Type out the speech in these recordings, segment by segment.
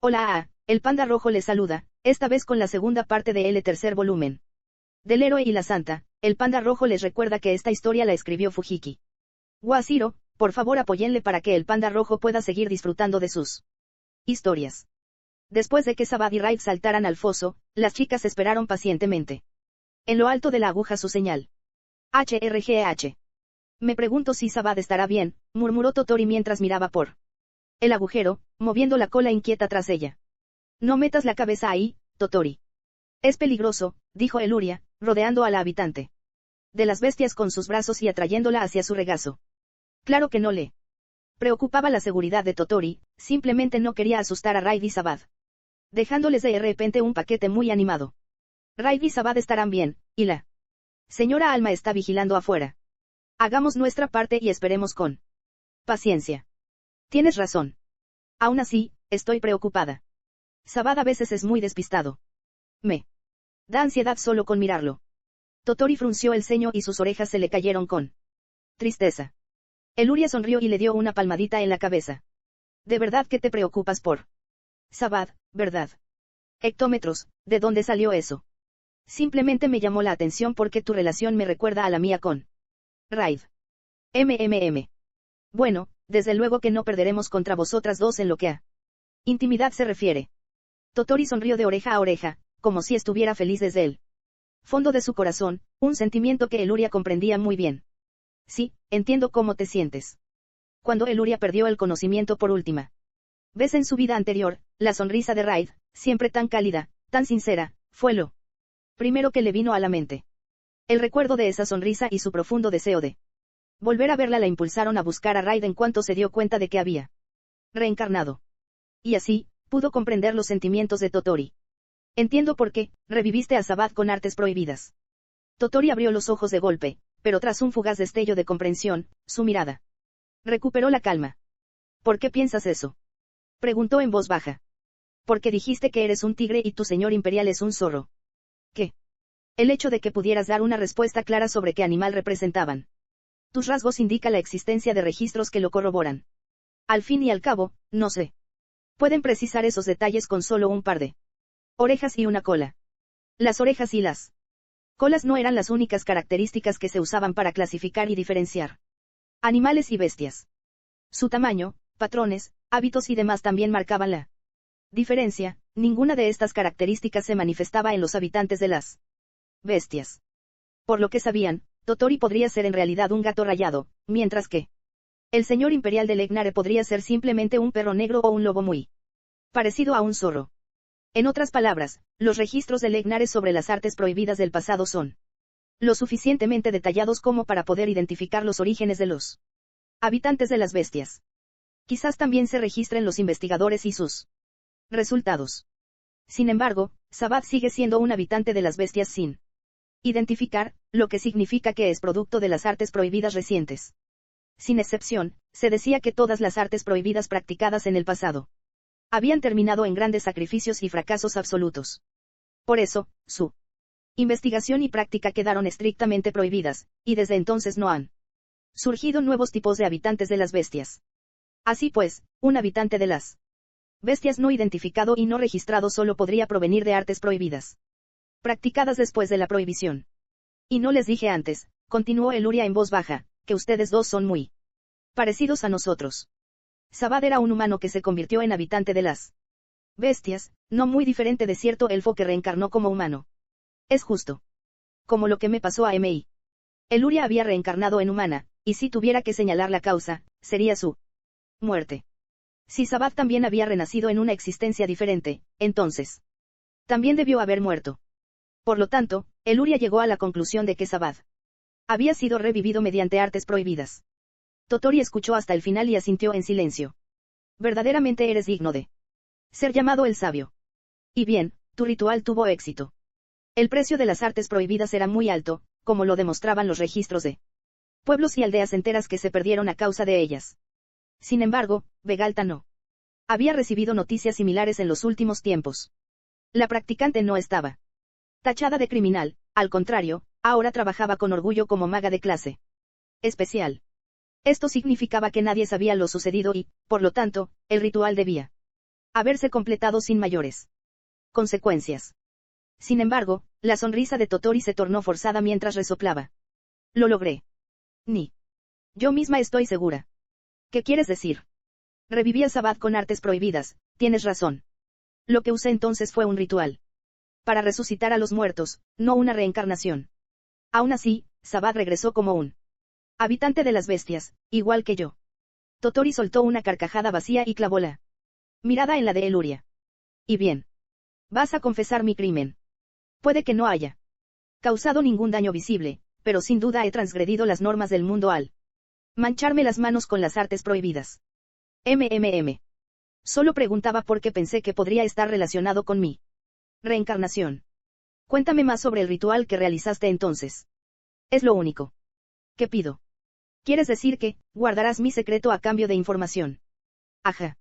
Hola, el panda rojo les saluda, esta vez con la segunda parte de el tercer volumen. Del héroe y la santa, el panda rojo les recuerda que esta historia la escribió Fujiki Washiro. Por favor apóyenle para que el panda rojo pueda seguir disfrutando de sus historias. Después de que Sabad y Raid saltaran al foso, las chicas esperaron pacientemente. En lo alto de la aguja su señal. HRGH. Me pregunto si Sabad estará bien, murmuró Totori mientras miraba por el agujero, moviendo la cola inquieta tras ella. No metas la cabeza ahí, Totori. Es peligroso, dijo Eluria, rodeando a la habitante de las bestias con sus brazos y atrayéndola hacia su regazo. Claro que no le preocupaba la seguridad de Totori, simplemente no quería asustar a Raid y Sabad. Dejándoles de repente un paquete muy animado. Raid y Sabad estarán bien, y la señora Alma está vigilando afuera. Hagamos nuestra parte y esperemos con paciencia. Tienes razón. Aún así, estoy preocupada. Sabad a veces es muy despistado. Me da ansiedad solo con mirarlo. Totori frunció el ceño y sus orejas se le cayeron con tristeza. Eluria sonrió y le dio una palmadita en la cabeza. ¿De verdad que te preocupas por Sabad, verdad? Hectómetros, ¿de dónde salió eso? Simplemente me llamó la atención porque tu relación me recuerda a la mía con Raid. Bueno, desde luego que no perderemos contra vosotras dos en lo que a intimidad se refiere. Totori sonrió de oreja a oreja, como si estuviera feliz desde el fondo de su corazón, un sentimiento que Eluria comprendía muy bien. Sí, entiendo cómo te sientes. Cuando Eluria perdió el conocimiento por última vez en su vida anterior, la sonrisa de Raid, siempre tan cálida, tan sincera, fue lo primero que le vino a la mente. El recuerdo de esa sonrisa y su profundo deseo de volver a verla la impulsaron a buscar a Raid en cuanto se dio cuenta de que había reencarnado. Y así, pudo comprender los sentimientos de Totori. Entiendo por qué, reviviste a Sabad con artes prohibidas. Totori abrió los ojos de golpe, pero tras un fugaz destello de comprensión, su mirada recuperó la calma. ¿Por qué piensas eso? Preguntó en voz baja. Porque dijiste que eres un tigre y tu señor imperial es un zorro. ¿Qué? El hecho de que pudieras dar una respuesta clara sobre qué animal representaban tus rasgos indica la existencia de registros que lo corroboran. Al fin y al cabo, no sé. Pueden precisar esos detalles con solo un par de orejas y una cola. Las orejas y las colas no eran las únicas características que se usaban para clasificar y diferenciar animales y bestias. Su tamaño, patrones, hábitos y demás también marcaban la diferencia. Ninguna de estas características se manifestaba en los habitantes de las bestias. Por lo que sabían, Totori podría ser en realidad un gato rayado, mientras que el señor imperial de Legnare podría ser simplemente un perro negro o un lobo muy parecido a un zorro. En otras palabras, los registros de Legnare sobre las artes prohibidas del pasado son lo suficientemente detallados como para poder identificar los orígenes de los habitantes de las bestias. Quizás también se registren los investigadores y sus resultados. Sin embargo, Sabad sigue siendo un habitante de las bestias sin identificar, lo que significa que es producto de las artes prohibidas recientes. Sin excepción, se decía que todas las artes prohibidas practicadas en el pasado habían terminado en grandes sacrificios y fracasos absolutos. Por eso, su investigación y práctica quedaron estrictamente prohibidas, y desde entonces no han surgido nuevos tipos de habitantes de las bestias. Así pues, un habitante de las bestias no identificado y no registrado solo podría provenir de artes prohibidas practicadas después de la prohibición. Y no les dije antes, continuó Eluria en voz baja, que ustedes dos son muy parecidos a nosotros. Sabad era un humano que se convirtió en habitante de las bestias, no muy diferente de cierto elfo que reencarnó como humano. Es justo. Como lo que me pasó a Mei. Eluria había reencarnado en humana, y si tuviera que señalar la causa, sería su muerte. Si Sabad también había renacido en una existencia diferente, entonces también debió haber muerto. Por lo tanto, Eluria llegó a la conclusión de que Sabad había sido revivido mediante artes prohibidas. Totori escuchó hasta el final y asintió en silencio. Verdaderamente eres digno de ser llamado el sabio. Y bien, tu ritual tuvo éxito. El precio de las artes prohibidas era muy alto, como lo demostraban los registros de pueblos y aldeas enteras que se perdieron a causa de ellas. Sin embargo, Vegalta no había recibido noticias similares en los últimos tiempos. La practicante no estaba tachada de criminal, al contrario, ahora trabajaba con orgullo como maga de clase especial. Esto significaba que nadie sabía lo sucedido y, por lo tanto, el ritual debía haberse completado sin mayores consecuencias. Sin embargo, la sonrisa de Totori se tornó forzada mientras resoplaba. Lo logré. Ni. Yo misma estoy segura. ¿Qué quieres decir? Reviví a Sabbath con artes prohibidas, tienes razón. Lo que usé entonces fue un ritual. Para resucitar a los muertos, no una reencarnación. Aún así, Sabbath regresó como un habitante de las bestias, igual que yo. Totori soltó una carcajada vacía y clavó la mirada en la de Eluria. Y bien. Vas a confesar mi crimen. Puede que no haya causado ningún daño visible, pero sin duda he transgredido las normas del mundo al mancharme las manos con las artes prohibidas. Solo preguntaba porque pensé que podría estar relacionado con mi reencarnación. Cuéntame más sobre el ritual que realizaste entonces. Es lo único que pido. ¿Quieres decir que guardarás mi secreto a cambio de información? Ajá.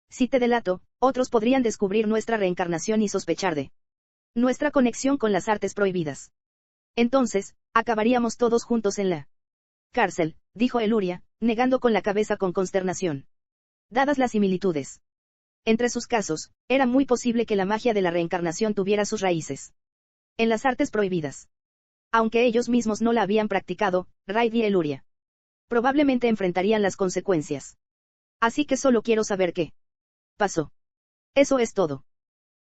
Si te delato, otros podrían descubrir nuestra reencarnación y sospechar de nuestra conexión con las artes prohibidas. Entonces, acabaríamos todos juntos en la cárcel, dijo Eluria, negando con la cabeza con consternación. Dadas las similitudes entre sus casos, era muy posible que la magia de la reencarnación tuviera sus raíces en las artes prohibidas. Aunque ellos mismos no la habían practicado, Raid y Eluria probablemente enfrentarían las consecuencias. Así que solo quiero saber qué pasó. Eso es todo.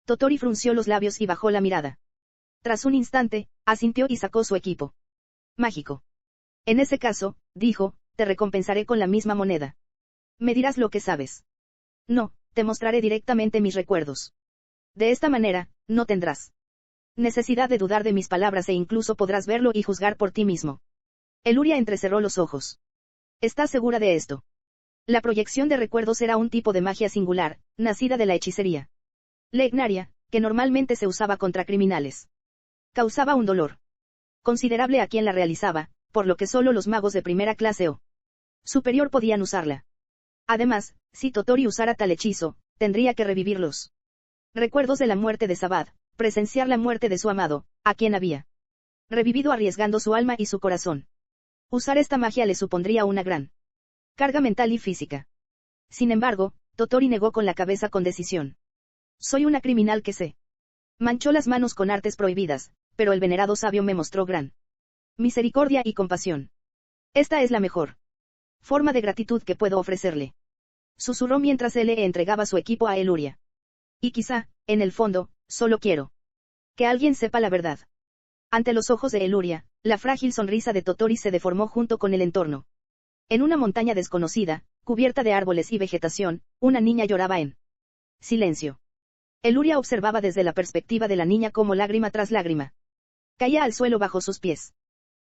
Totori frunció los labios y bajó la mirada. Tras un instante, asintió y sacó su equipo mágico. En ese caso, dijo, te recompensaré con la misma moneda. Me dirás lo que sabes. No, te mostraré directamente mis recuerdos. De esta manera, no tendrás necesidad de dudar de mis palabras e incluso podrás verlo y juzgar por ti mismo. Eluria entrecerró los ojos. ¿Estás segura de esto? La proyección de recuerdos era un tipo de magia singular, nacida de la hechicería legnaria, que normalmente se usaba contra criminales. Causaba un dolor considerable a quien la realizaba, por lo que solo los magos de primera clase o superior podían usarla. Además, si Totori usara tal hechizo, tendría que revivir los recuerdos de la muerte de Sabbath, presenciar la muerte de su amado, a quien había revivido arriesgando su alma y su corazón. Usar esta magia le supondría una gran carga mental y física. Sin embargo, Totori negó con la cabeza con decisión. Soy una criminal que se manchó las manos con artes prohibidas, pero el venerado sabio me mostró gran misericordia y compasión. Esta es la mejor forma de gratitud que puedo ofrecerle. Susurró mientras él le entregaba su equipo a Eluria. Y quizá, en el fondo, solo quiero que alguien sepa la verdad. Ante los ojos de Eluria, la frágil sonrisa de Totori se deformó junto con el entorno. En una montaña desconocida, cubierta de árboles y vegetación, una niña lloraba en silencio. Eluria observaba desde la perspectiva de la niña cómo lágrima tras lágrima caía al suelo bajo sus pies.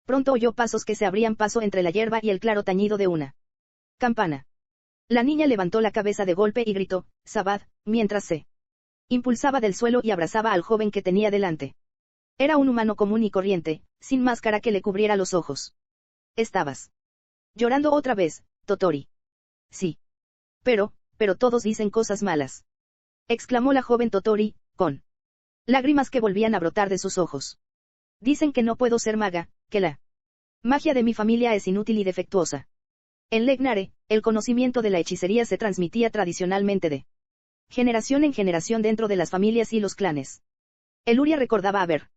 Pronto oyó pasos que se abrían paso entre la hierba y el claro tañido de una campana. La niña levantó la cabeza de golpe y gritó, Sabbath, mientras se impulsaba del suelo y abrazaba al joven que tenía delante. Era un humano común y corriente, sin máscara que le cubriera los ojos. ¿Estabas llorando otra vez, Totori? Sí. Pero todos dicen cosas malas. Exclamó la joven Totori, con lágrimas que volvían a brotar de sus ojos. Dicen que no puedo ser maga, que la magia de mi familia es inútil y defectuosa. En Legnare, el conocimiento de la hechicería se transmitía tradicionalmente de generación en generación dentro de las familias y los clanes. Eluria recordaba haber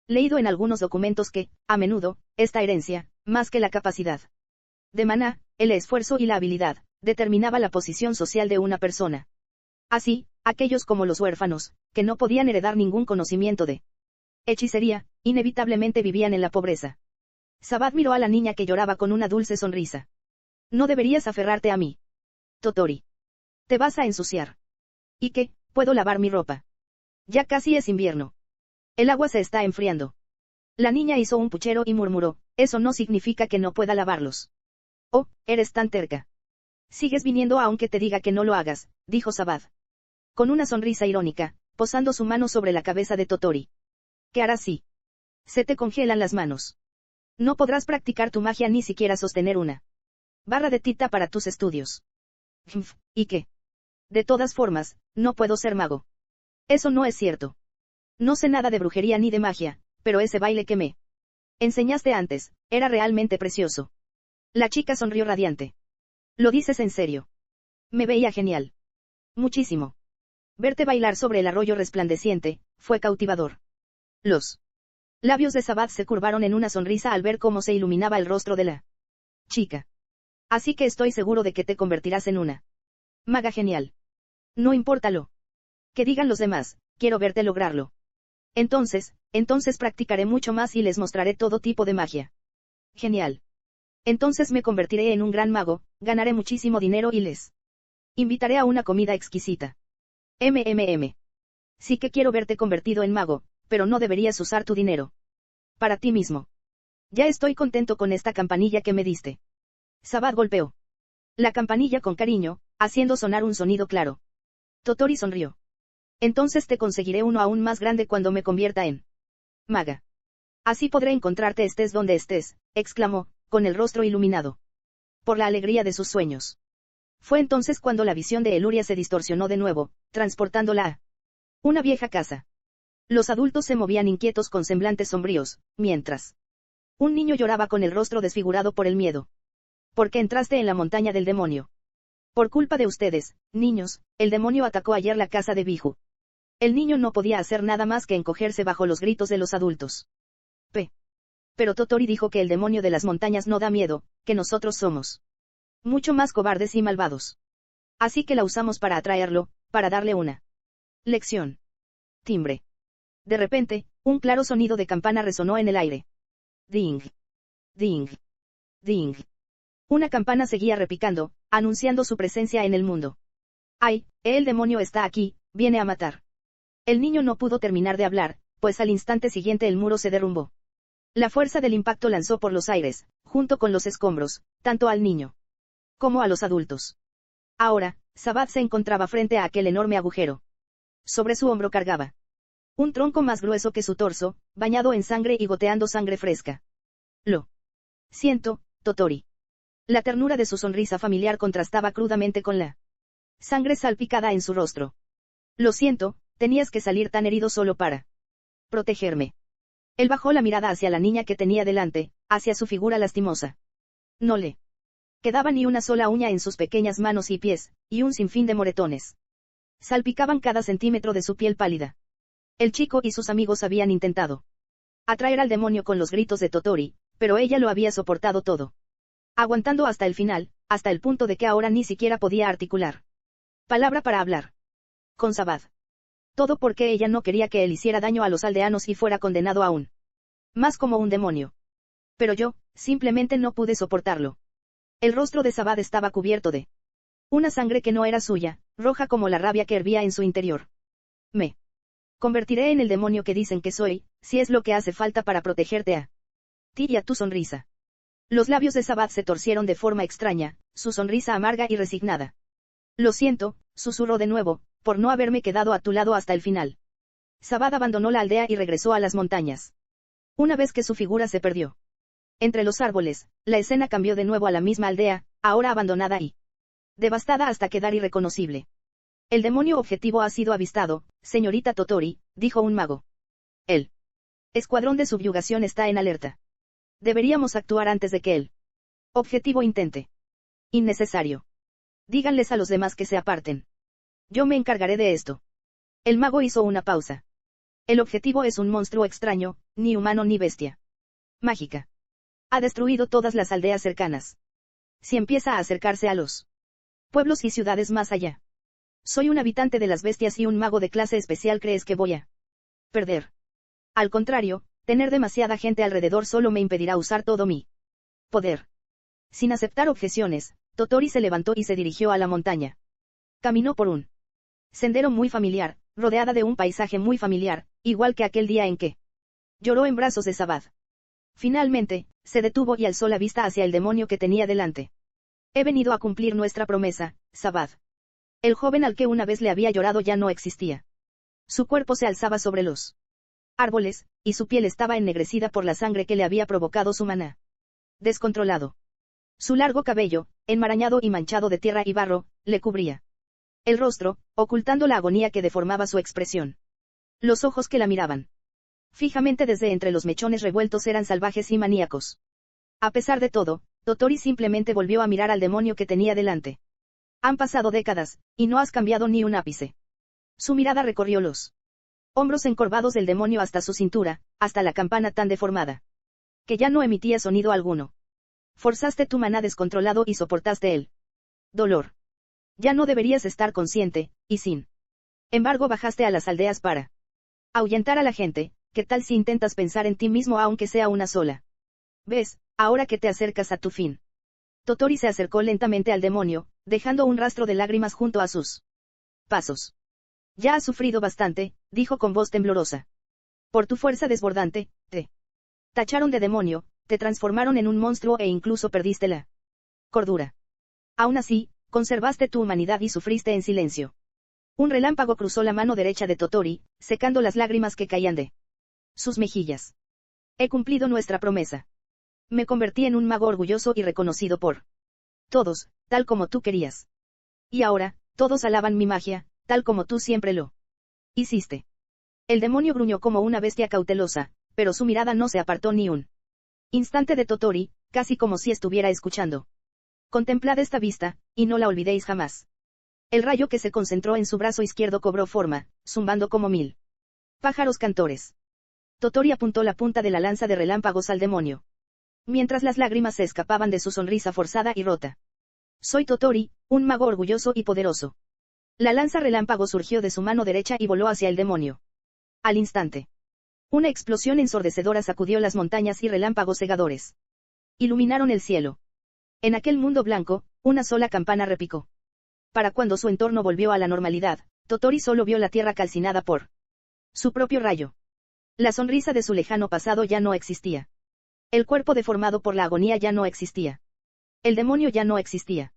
leído en algunos documentos que, a menudo, esta herencia, más que la capacidad de maná, el esfuerzo y la habilidad, determinaba la posición social de una persona. Así, aquellos como los huérfanos, que no podían heredar ningún conocimiento de hechicería, inevitablemente vivían en la pobreza. Sabbath miró a la niña que lloraba con una dulce sonrisa. No deberías aferrarte a mí, Totori. Te vas a ensuciar. ¿Y qué? ¿Puedo lavar mi ropa? Ya casi es invierno. El agua se está enfriando. La niña hizo un puchero y murmuró, eso no significa que no pueda lavarlos. Oh, eres tan terca. Sigues viniendo aunque te diga que no lo hagas, dijo Sabbath. Con una sonrisa irónica, posando su mano sobre la cabeza de Totori. ¿Qué harás si se te congelan las manos? No podrás practicar tu magia ni siquiera sostener una barra de tinta para tus estudios. ¿Y qué? De todas formas, no puedo ser mago. Eso no es cierto. No sé nada de brujería ni de magia, pero ese baile que me enseñaste antes, era realmente precioso. La chica sonrió radiante. ¿Lo dices en serio? Me veía genial. Muchísimo. Verte bailar sobre el arroyo resplandeciente, fue cautivador. Los labios de Sabbath se curvaron en una sonrisa al ver cómo se iluminaba el rostro de la chica. Así que estoy seguro de que te convertirás en una maga genial. No importa lo que digan los demás, quiero verte lograrlo. Entonces practicaré mucho más y les mostraré todo tipo de magia. Genial. Entonces me convertiré en un gran mago, ganaré muchísimo dinero y les invitaré a una comida exquisita. Sí que quiero verte convertido en mago, pero no deberías usar tu dinero para ti mismo. Ya estoy contento con esta campanilla que me diste. Sabbath golpeó la campanilla con cariño, haciendo sonar un sonido claro. Totori sonrió. Entonces te conseguiré uno aún más grande cuando me convierta en maga. Así podré encontrarte estés donde estés, exclamó, con el rostro iluminado por la alegría de sus sueños. Fue entonces cuando la visión de Eluria se distorsionó de nuevo, transportándola a una vieja casa. Los adultos se movían inquietos con semblantes sombríos, mientras un niño lloraba con el rostro desfigurado por el miedo. ¿Por qué entraste en la montaña del demonio? Por culpa de ustedes, niños, el demonio atacó ayer la casa de Biju. El niño no podía hacer nada más que encogerse bajo los gritos de los adultos. Pero Totori dijo que el demonio de las montañas no da miedo, que nosotros somos mucho más cobardes y malvados. Así que la usamos para atraerlo, para darle una lección. Timbre. De repente, un claro sonido de campana resonó en el aire. Ding. Ding. Ding. Una campana seguía repicando, anunciando su presencia en el mundo. ¡Ay! El demonio está aquí, viene a matar. El niño no pudo terminar de hablar, pues al instante siguiente el muro se derrumbó. La fuerza del impacto lanzó por los aires, junto con los escombros, tanto al niño como a los adultos. Ahora, Sabbath se encontraba frente a aquel enorme agujero. Sobre su hombro cargaba un tronco más grueso que su torso, bañado en sangre y goteando sangre fresca. Lo siento, Totori. La ternura de su sonrisa familiar contrastaba crudamente con la sangre salpicada en su rostro. Lo siento, tenías que salir tan herido solo para protegerme. Él bajó la mirada hacia la niña que tenía delante, hacia su figura lastimosa. No le quedaba ni una sola uña en sus pequeñas manos y pies, y un sinfín de moretones salpicaban cada centímetro de su piel pálida. El chico y sus amigos habían intentado atraer al demonio con los gritos de Totori, pero ella lo había soportado todo. Aguantando hasta el final, hasta el punto de que ahora ni siquiera podía articular palabra para hablar con Sabbath. Todo porque ella no quería que él hiciera daño a los aldeanos y fuera condenado aún más como un demonio. Pero yo, simplemente no pude soportarlo. El rostro de Sabbath estaba cubierto de una sangre que no era suya, roja como la rabia que hervía en su interior. Me convertiré en el demonio que dicen que soy, si es lo que hace falta para protegerte a ti y a tu sonrisa. Los labios de Sabbath se torcieron de forma extraña, su sonrisa amarga y resignada. Lo siento, susurró de nuevo, por no haberme quedado a tu lado hasta el final. Sabbath abandonó la aldea y regresó a las montañas. Una vez que su figura se perdió entre los árboles, la escena cambió de nuevo a la misma aldea, ahora abandonada y devastada hasta quedar irreconocible. El demonio objetivo ha sido avistado, señorita Totori, dijo un mago. El escuadrón de subyugación está en alerta. Deberíamos actuar antes de que el objetivo intente. Innecesario. Díganles a los demás que se aparten. Yo me encargaré de esto. El mago hizo una pausa. El objetivo es un monstruo extraño, ni humano ni bestia. Mágica. Ha destruido todas las aldeas cercanas. Si empieza a acercarse a los pueblos y ciudades más allá. Soy un habitante de las bestias y un mago de clase especial. ¿Crees que voy a perder? Al contrario, tener demasiada gente alrededor solo me impedirá usar todo mi poder. Sin aceptar objeciones, Totori se levantó y se dirigió a la montaña. Caminó por un sendero muy familiar, rodeada de un paisaje muy familiar, igual que aquel día en que lloró en brazos de Sabbath. Finalmente, se detuvo y alzó la vista hacia el demonio que tenía delante. He venido a cumplir nuestra promesa, Sabbath. El joven al que una vez le había llorado ya no existía. Su cuerpo se alzaba sobre los árboles, y su piel estaba ennegrecida por la sangre que le había provocado su maná descontrolado. Su largo cabello, enmarañado y manchado de tierra y barro, le cubría el rostro, ocultando la agonía que deformaba su expresión. Los ojos que la miraban fijamente desde entre los mechones revueltos eran salvajes y maníacos. A pesar de todo, Totori simplemente volvió a mirar al demonio que tenía delante. Han pasado décadas, y no has cambiado ni un ápice. Su mirada recorrió los hombros encorvados del demonio hasta su cintura, hasta la campana tan deformada que ya no emitía sonido alguno. Forzaste tu maná descontrolado y soportaste el dolor. Ya no deberías estar consciente, y sin embargo bajaste a las aldeas para ahuyentar a la gente. ¿Qué tal si intentas pensar en ti mismo aunque sea una sola vez, ahora que te acercas a tu fin? Totori se acercó lentamente al demonio, dejando un rastro de lágrimas junto a sus pasos. Ya has sufrido bastante, dijo con voz temblorosa. Por tu fuerza desbordante, te tacharon de demonio, te transformaron en un monstruo e incluso perdiste la cordura. Aún así, conservaste tu humanidad y sufriste en silencio. Un relámpago cruzó la mano derecha de Totori, secando las lágrimas que caían de sus mejillas. He cumplido nuestra promesa. Me convertí en un mago orgulloso y reconocido por todos, tal como tú querías. Y ahora, todos alaban mi magia, tal como tú siempre lo hiciste. El demonio gruñó como una bestia cautelosa, pero su mirada no se apartó ni un instante de Totori, casi como si estuviera escuchando. Contemplad esta vista, y no la olvidéis jamás. El rayo que se concentró en su brazo izquierdo cobró forma, zumbando como 1000 pájaros cantores. Totori apuntó la punta de la lanza de relámpagos al demonio, mientras las lágrimas se escapaban de su sonrisa forzada y rota. Soy Totori, un mago orgulloso y poderoso. La lanza relámpago surgió de su mano derecha y voló hacia el demonio. Al instante, una explosión ensordecedora sacudió las montañas y relámpagos cegadores iluminaron el cielo. En aquel mundo blanco, una sola campana repicó. Para cuando su entorno volvió a la normalidad, Totori solo vio la tierra calcinada por su propio rayo. La sonrisa de su lejano pasado ya no existía. El cuerpo deformado por la agonía ya no existía. El demonio ya no existía.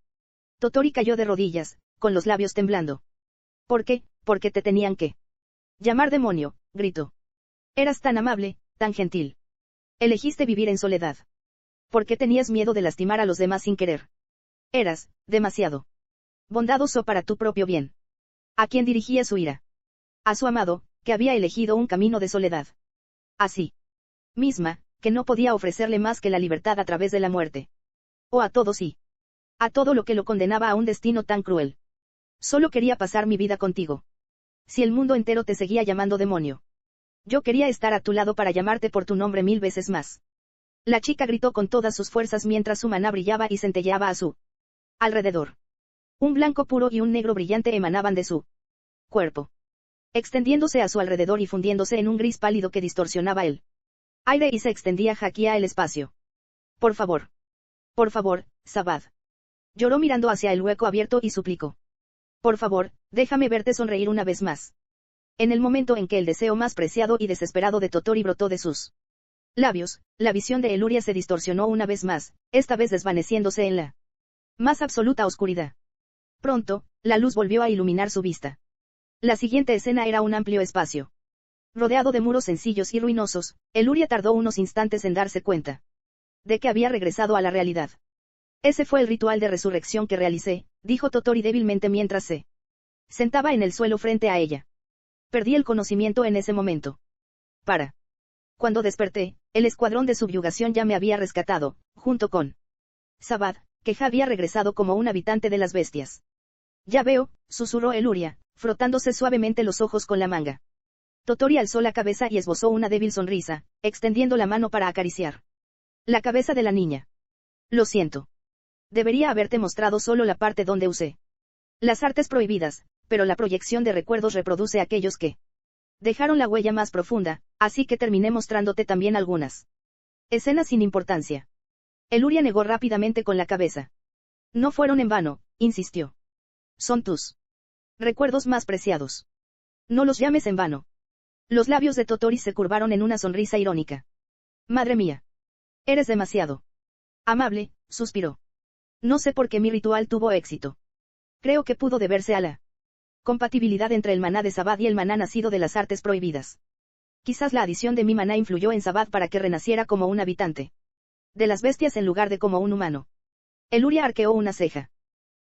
Totori cayó de rodillas, con los labios temblando. ¿Por qué? Porque te tenían que llamar demonio, gritó. Eras tan amable, tan gentil. Elegiste vivir en soledad. ¿Por qué tenías miedo de lastimar a los demás sin querer? Eras, demasiado bondadoso para tu propio bien. ¿A quién dirigía su ira? A su amado, que había elegido un camino de soledad. Así misma, que no podía ofrecerle más que la libertad a través de la muerte. O a todo sí. A todo lo que lo condenaba a un destino tan cruel. Solo quería pasar mi vida contigo. Si el mundo entero te seguía llamando demonio, yo quería estar a tu lado para llamarte por tu nombre 1000 veces más. La chica gritó con todas sus fuerzas mientras su maná brillaba y centelleaba a su alrededor. Un blanco puro y un negro brillante emanaban de su cuerpo, extendiéndose a su alrededor y fundiéndose en un gris pálido que distorsionaba el aire y se extendía hacia el espacio. Por favor, Sabad. Lloró mirando hacia el hueco abierto y suplicó. Por favor, déjame verte sonreír una vez más. En el momento en que el deseo más preciado y desesperado de Totori brotó de sus labios, la visión de Eluria se distorsionó una vez más, esta vez desvaneciéndose en la más absoluta oscuridad. Pronto, la luz volvió a iluminar su vista. La siguiente escena era un amplio espacio. Rodeado de muros sencillos y ruinosos, Eluria tardó unos instantes en darse cuenta de que había regresado a la realidad. Ese fue el ritual de resurrección que realicé, dijo Totori débilmente mientras se sentaba en el suelo frente a ella. Perdí el conocimiento en ese momento. Cuando desperté, el escuadrón de subyugación ya me había rescatado, junto con Sabad, que ya había regresado como un habitante de las bestias. Ya veo, susurró Eluria, frotándose suavemente los ojos con la manga. Totori alzó la cabeza y esbozó una débil sonrisa, extendiendo la mano para acariciar la cabeza de la niña. Lo siento. Debería haberte mostrado solo la parte donde usé las artes prohibidas, pero la proyección de recuerdos reproduce aquellos que dejaron la huella más profunda, así que terminé mostrándote también algunas escenas sin importancia. Eluria negó rápidamente con la cabeza. No fueron en vano, insistió. Son tus recuerdos más preciados. No los llames en vano. Los labios de Totori se curvaron en una sonrisa irónica. Madre mía. Eres demasiado amable, suspiró. No sé por qué mi ritual tuvo éxito. Creo que pudo deberse a la compatibilidad entre el maná de Sabad y el maná nacido de las artes prohibidas. Quizás la adición de mi maná influyó en Sabad para que renaciera como un habitante de las bestias en lugar de como un humano. Eluria arqueó una ceja.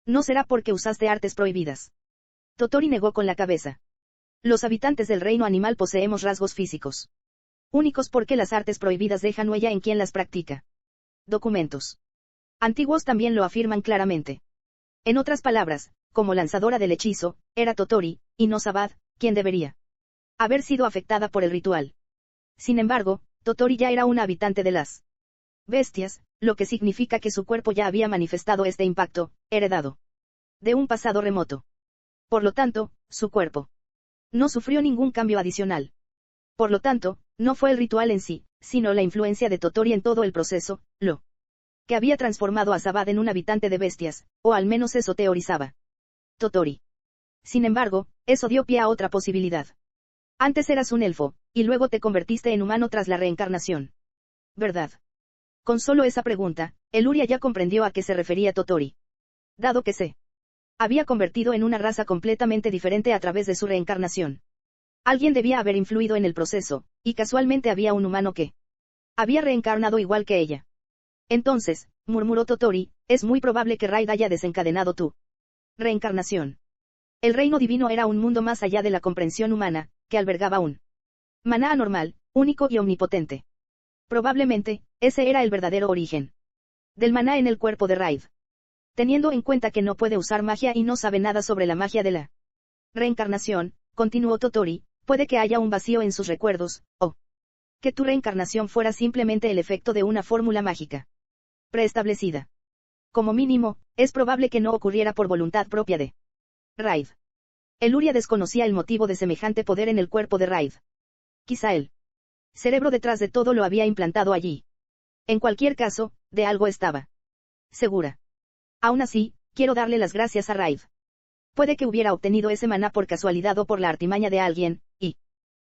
No será porque usaste artes prohibidas. Totori negó con la cabeza. Los habitantes del reino animal poseemos rasgos físicos únicos porque las artes prohibidas dejan huella en quien las practica. Documentos antiguos también lo afirman claramente. En otras palabras, como lanzadora del hechizo, era Totori, y no Sabad, quien debería haber sido afectada por el ritual. Sin embargo, Totori ya era una habitante de las bestias, lo que significa que su cuerpo ya había manifestado este impacto, heredado de un pasado remoto. Por lo tanto, su cuerpo no sufrió ningún cambio adicional. Por lo tanto, no fue el ritual en sí, sino la influencia de Totori en todo el proceso, lo que había transformado a Sabad en un habitante de bestias, o al menos eso teorizaba Totori. Sin embargo, eso dio pie a otra posibilidad. Antes eras un elfo, y luego te convertiste en humano tras la reencarnación. ¿Verdad? Con solo esa pregunta, Eluria ya comprendió a qué se refería Totori. Dado que se había convertido en una raza completamente diferente a través de su reencarnación. Alguien debía haber influido en el proceso, y casualmente había un humano que había reencarnado igual que ella. Entonces, murmuró Totori, es muy probable que Raid haya desencadenado tu reencarnación. El reino divino era un mundo más allá de la comprensión humana, que albergaba un maná anormal, único y omnipotente. Probablemente, ese era el verdadero origen del maná en el cuerpo de Raid. Teniendo en cuenta que no puede usar magia y no sabe nada sobre la magia de la reencarnación, continuó Totori, puede que haya un vacío en sus recuerdos, o que tu reencarnación fuera simplemente el efecto de una fórmula mágica preestablecida. Como mínimo, es probable que no ocurriera por voluntad propia de Raid. Eluria desconocía el motivo de semejante poder en el cuerpo de Raid. Quizá el cerebro detrás de todo lo había implantado allí. En cualquier caso, de algo estaba segura. Aún así, quiero darle las gracias a Raid. Puede que hubiera obtenido ese maná por casualidad o por la artimaña de alguien, y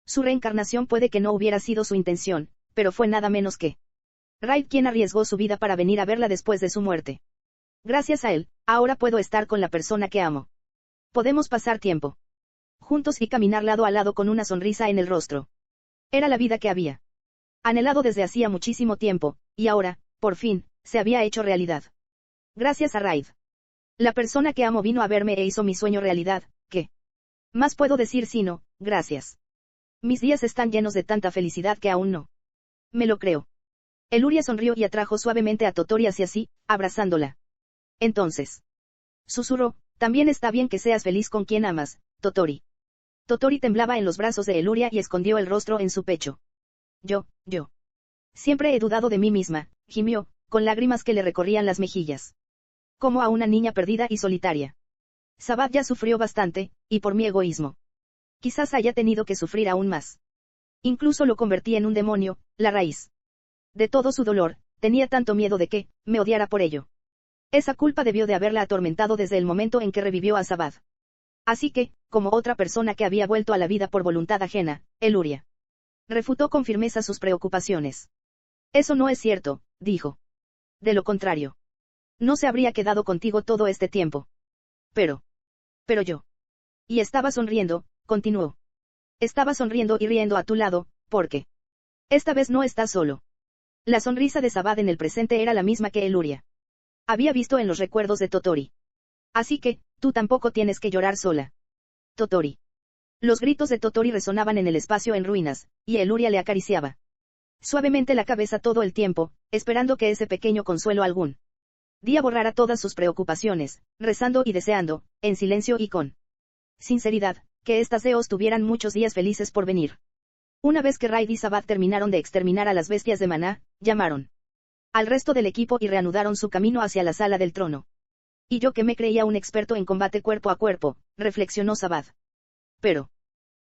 su reencarnación puede que no hubiera sido su intención, pero fue nada menos que Raid quien arriesgó su vida para venir a verla después de su muerte. Gracias a él, ahora puedo estar con la persona que amo. Podemos pasar tiempo juntos y caminar lado a lado con una sonrisa en el rostro. Era la vida que había anhelado desde hacía muchísimo tiempo, y ahora, por fin, se había hecho realidad. Gracias a Raid. La persona que amo vino a verme e hizo mi sueño realidad, ¿qué más puedo decir sino, gracias? Mis días están llenos de tanta felicidad que aún no me lo creo. Eluria sonrió y atrajo suavemente a Totori hacia sí, abrazándola. Entonces, susurró, también está bien que seas feliz con quien amas, Totori. Totori temblaba en los brazos de Eluria y escondió el rostro en su pecho. Yo. Siempre he dudado de mí misma, gimió, con lágrimas que le recorrían las mejillas. Como a una niña perdida y solitaria. Sabad ya sufrió bastante, y por mi egoísmo. Quizás haya tenido que sufrir aún más. Incluso lo convertí en un demonio, la raíz de todo su dolor, tenía tanto miedo de que me odiara por ello. Esa culpa debió de haberla atormentado desde el momento en que revivió a Sabad. Así que, como otra persona que había vuelto a la vida por voluntad ajena, Eluria refutó con firmeza sus preocupaciones. Eso no es cierto, dijo. De lo contrario, no se habría quedado contigo todo este tiempo. Pero yo. Y estaba sonriendo, continuó. Estaba sonriendo y riendo a tu lado, porque esta vez no estás solo. La sonrisa de Sabad en el presente era la misma que Eluria había visto en los recuerdos de Totori. Así que, tú tampoco tienes que llorar sola. Totori. Los gritos de Totori resonaban en el espacio en ruinas, y Eluria le acariciaba suavemente la cabeza todo el tiempo, esperando que ese pequeño consuelo algún día borrara todas sus preocupaciones, rezando y deseando, en silencio y con sinceridad, que estas deos tuvieran muchos días felices por venir. Una vez que Raid y Sabad terminaron de exterminar a las bestias de maná, llamaron al resto del equipo y reanudaron su camino hacia la sala del trono. Y yo que me creía un experto en combate cuerpo a cuerpo, reflexionó Sabad. Pero,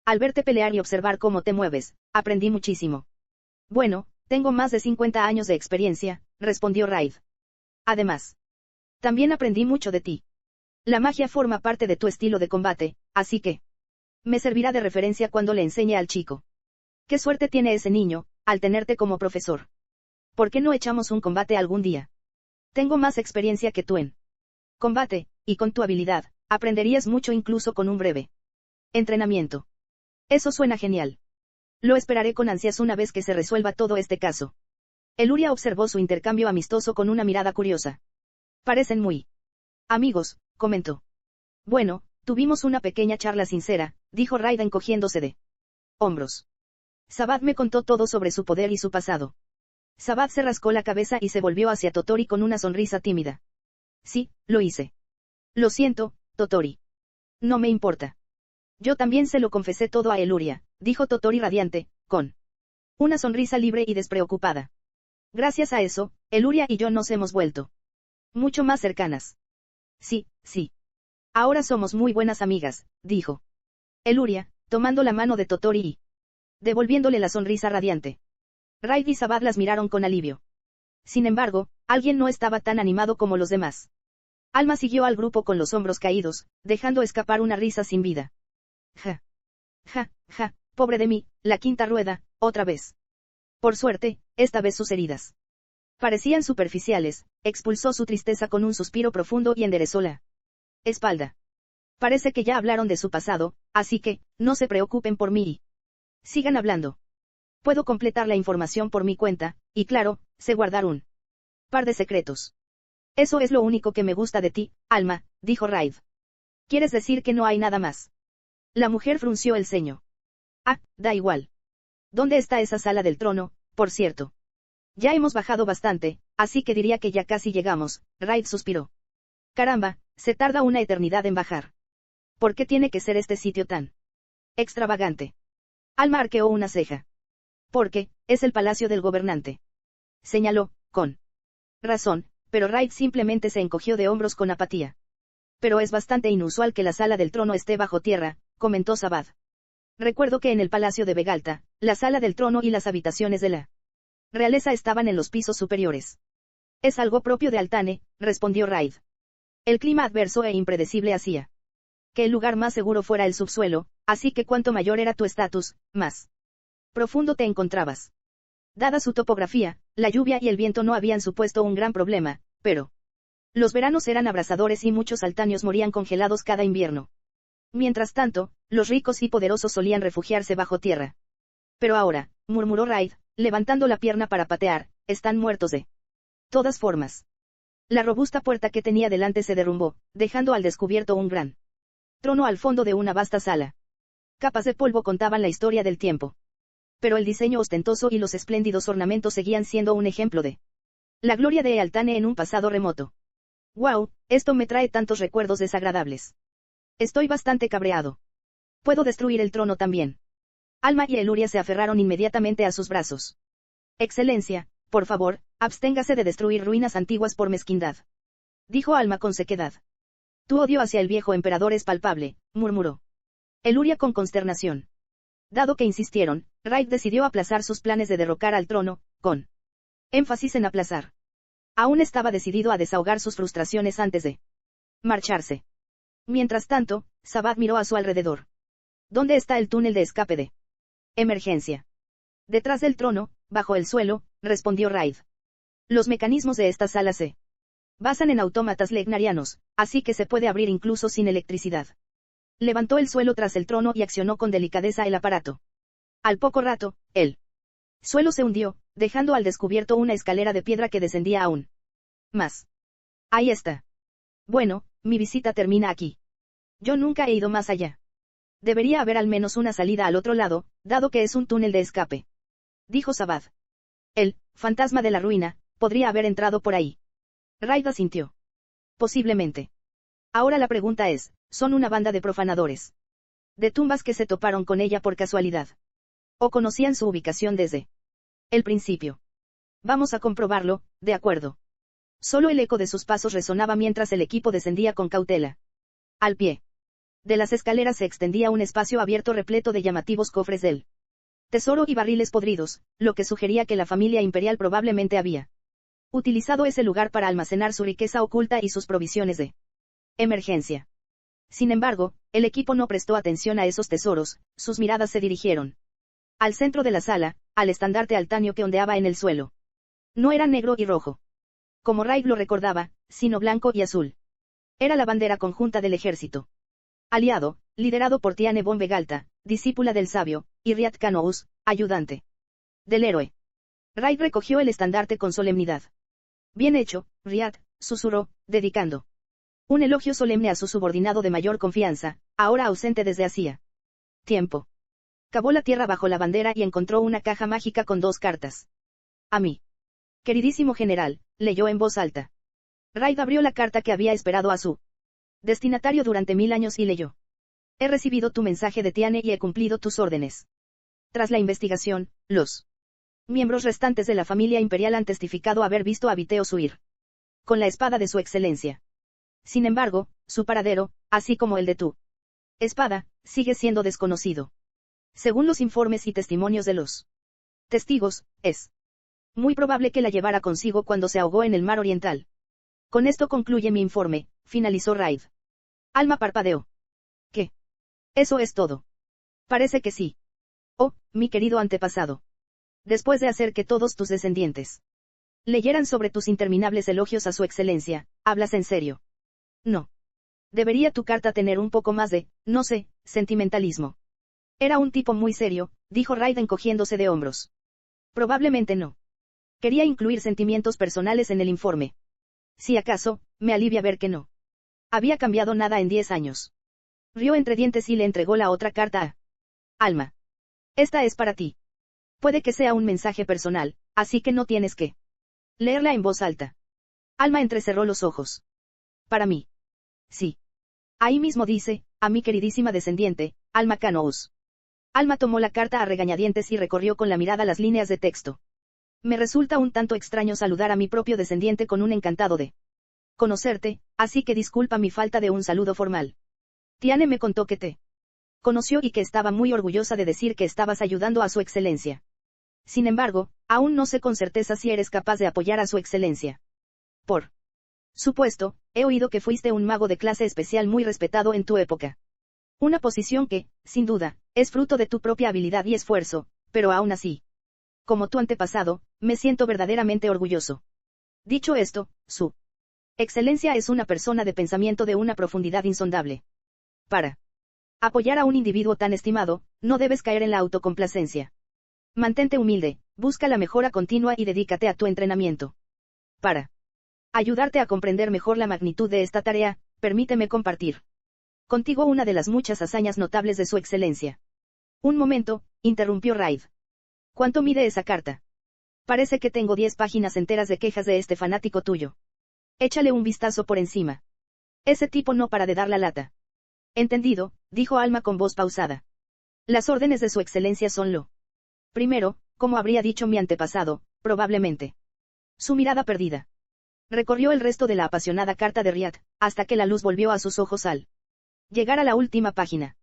al verte pelear y observar cómo te mueves, aprendí muchísimo. Bueno, tengo más de 50 años de experiencia, respondió Raid. Además, también aprendí mucho de ti. La magia forma parte de tu estilo de combate, así que me servirá de referencia cuando le enseñe al chico. Qué suerte tiene ese niño, al tenerte como profesor. ¿Por qué no echamos un combate algún día? Tengo más experiencia que tú en combate, y con tu habilidad, aprenderías mucho incluso con un breve entrenamiento. Eso suena genial. Lo esperaré con ansias una vez que se resuelva todo este caso. Eluria observó su intercambio amistoso con una mirada curiosa. Parecen muy amigos, comentó. Bueno, tuvimos una pequeña charla sincera, dijo Raid encogiéndose de hombros. Sabad me contó todo sobre su poder y su pasado. Sabad se rascó la cabeza y se volvió hacia Totori con una sonrisa tímida. Sí, lo hice. Lo siento, Totori. No me importa. Yo también se lo confesé todo a Eluria, dijo Totori radiante, con una sonrisa libre y despreocupada. Gracias a eso, Eluria y yo nos hemos vuelto mucho más cercanas. Sí, sí. Ahora somos muy buenas amigas, dijo Eluria, tomando la mano de Totori y devolviéndole la sonrisa radiante. Raid y Sabad las miraron con alivio. Sin embargo, alguien no estaba tan animado como los demás. Alma siguió al grupo con los hombros caídos, dejando escapar una risa sin vida. Ja. Ja, ja, pobre de mí, la quinta rueda, otra vez. Por suerte, esta vez sus heridas parecían superficiales, expulsó su tristeza con un suspiro profundo y enderezó la espalda. Parece que ya hablaron de su pasado, así que, no se preocupen por mí y sigan hablando. Puedo completar la información por mi cuenta, y claro, sé guardar un par de secretos. Eso es lo único que me gusta de ti, Alma, dijo Raid. ¿Quieres decir que no hay nada más? La mujer frunció el ceño. Ah, da igual. ¿Dónde está esa sala del trono, por cierto? Ya hemos bajado bastante, así que diría que ya casi llegamos, Raid suspiró. Caramba, se tarda una eternidad en bajar. ¿Por qué tiene que ser este sitio tan extravagante? Alma arqueó una ceja. Porque, es el palacio del gobernante. Señaló, con razón, pero Raid simplemente se encogió de hombros con apatía. Pero es bastante inusual que la sala del trono esté bajo tierra, comentó Sabad. Recuerdo que en el palacio de Vegalta, la sala del trono y las habitaciones de la realeza estaban en los pisos superiores. Es algo propio de Altane, respondió Raid. El clima adverso e impredecible hacía que el lugar más seguro fuera el subsuelo, así que cuanto mayor era tu estatus, más profundo te encontrabas. Dada su topografía, la lluvia y el viento no habían supuesto un gran problema, pero los veranos eran abrasadores y muchos altaneos morían congelados cada invierno. Mientras tanto, los ricos y poderosos solían refugiarse bajo tierra. Pero ahora, murmuró Raid, levantando la pierna para patear, están muertos de todas formas. La robusta puerta que tenía delante se derrumbó, dejando al descubierto un gran trono al fondo de una vasta sala. Capas de polvo contaban la historia del tiempo. Pero el diseño ostentoso y los espléndidos ornamentos seguían siendo un ejemplo de la gloria de Ealtane en un pasado remoto. ¡Wow! Esto me trae tantos recuerdos desagradables. Estoy bastante cabreado. Puedo destruir el trono también. Alma y Eluria se aferraron inmediatamente a sus brazos. Excelencia, por favor, absténgase de destruir ruinas antiguas por mezquindad. Dijo Alma con sequedad. Tu odio hacia el viejo emperador es palpable, murmuró Eluria con consternación. Dado que insistieron, Raid decidió aplazar sus planes de derrocar al trono, con énfasis en aplazar. Aún estaba decidido a desahogar sus frustraciones antes de marcharse. Mientras tanto, Sabad miró a su alrededor. ¿Dónde está el túnel de escape de emergencia? Detrás del trono, bajo el suelo, respondió Raid. Los mecanismos de esta sala se basan en autómatas legnarianos, así que se puede abrir incluso sin electricidad. Levantó el suelo tras el trono y accionó con delicadeza el aparato. Al poco rato, el suelo se hundió, dejando al descubierto una escalera de piedra que descendía aún más. Ahí está. Bueno, mi visita termina aquí. Yo nunca he ido más allá. Debería haber al menos una salida al otro lado, dado que es un túnel de escape. Dijo Sabad. El fantasma de la ruina podría haber entrado por ahí. Raid asintió. Posiblemente. Ahora la pregunta es, ¿son una banda de profanadores de tumbas que se toparon con ella por casualidad? ¿O conocían su ubicación desde el principio? Vamos a comprobarlo, de acuerdo. Solo el eco de sus pasos resonaba mientras el equipo descendía con cautela. Al pie de las escaleras se extendía un espacio abierto repleto de llamativos cofres del tesoro y barriles podridos, lo que sugería que la familia imperial probablemente había utilizado ese lugar para almacenar su riqueza oculta y sus provisiones de emergencia. Sin embargo, el equipo no prestó atención a esos tesoros, sus miradas se dirigieron al centro de la sala, al estandarte altanio que ondeaba en el suelo. No era negro y rojo, como Raid lo recordaba, sino blanco y azul. Era la bandera conjunta del ejército aliado, liderado por Tiane von Vegalta, discípula del sabio, y Riat Kanous, ayudante del héroe. Raid recogió el estandarte con solemnidad. Bien hecho, Riat, susurró, dedicando un elogio solemne a su subordinado de mayor confianza, ahora ausente desde hacía tiempo. Cavó la tierra bajo la bandera y encontró una caja mágica con 2 cartas. A mí. Queridísimo general, leyó en voz alta. Raid abrió la carta que había esperado a su destinatario durante 1000 años y leyó. He recibido tu mensaje de Tiane y he cumplido tus órdenes. Tras la investigación, los miembros restantes de la familia imperial han testificado haber visto a Viteos huir con la espada de su excelencia. Sin embargo, su paradero, así como el de tu espada, sigue siendo desconocido. Según los informes y testimonios de los testigos, es muy probable que la llevara consigo cuando se ahogó en el mar oriental. Con esto concluye mi informe, finalizó Raid. Alma parpadeó. ¿Qué? ¿Eso es todo? Parece que sí. Oh, mi querido antepasado. Después de hacer que todos tus descendientes leyeran sobre tus interminables elogios a su excelencia, ¿hablas en serio? No. Debería tu carta tener un poco más de, no sé, sentimentalismo. Era un tipo muy serio, dijo Raid encogiéndose de hombros. Probablemente no. Quería incluir sentimientos personales en el informe. Si acaso, me alivia ver que no había cambiado nada en 10 años. Rió entre dientes y le entregó la otra carta a Alma. Esta es para ti. Puede que sea un mensaje personal, así que no tienes que leerla en voz alta. Alma entrecerró los ojos. Para mí. Sí. Ahí mismo dice, a mi queridísima descendiente, Alma Canous. Alma tomó la carta a regañadientes y recorrió con la mirada las líneas de texto. Me resulta un tanto extraño saludar a mi propio descendiente con un encantado de conocerte, así que disculpa mi falta de un saludo formal. Tiane me contó que te conoció y que estaba muy orgullosa de decir que estabas ayudando a su excelencia. Sin embargo, aún no sé con certeza si eres capaz de apoyar a su excelencia. Por supuesto, he oído que fuiste un mago de clase especial muy respetado en tu época. Una posición que, sin duda, es fruto de tu propia habilidad y esfuerzo, pero aún así, como tu antepasado, me siento verdaderamente orgulloso. Dicho esto, su excelencia es una persona de pensamiento de una profundidad insondable. Para apoyar a un individuo tan estimado, no debes caer en la autocomplacencia. Mantente humilde, busca la mejora continua y dedícate a tu entrenamiento. Para ayudarte a comprender mejor la magnitud de esta tarea, permíteme compartir contigo una de las muchas hazañas notables de su excelencia. Un momento, interrumpió Raid. ¿Cuánto mide esa carta? Parece que tengo 10 páginas enteras de quejas de este fanático tuyo. Échale un vistazo por encima. Ese tipo no para de dar la lata. Entendido, dijo Alma con voz pausada. Las órdenes de su excelencia son lo primero, como habría dicho mi antepasado, probablemente. Su mirada perdida recorrió el resto de la apasionada carta de Riad, hasta que la luz volvió a sus ojos al llegar a la última página.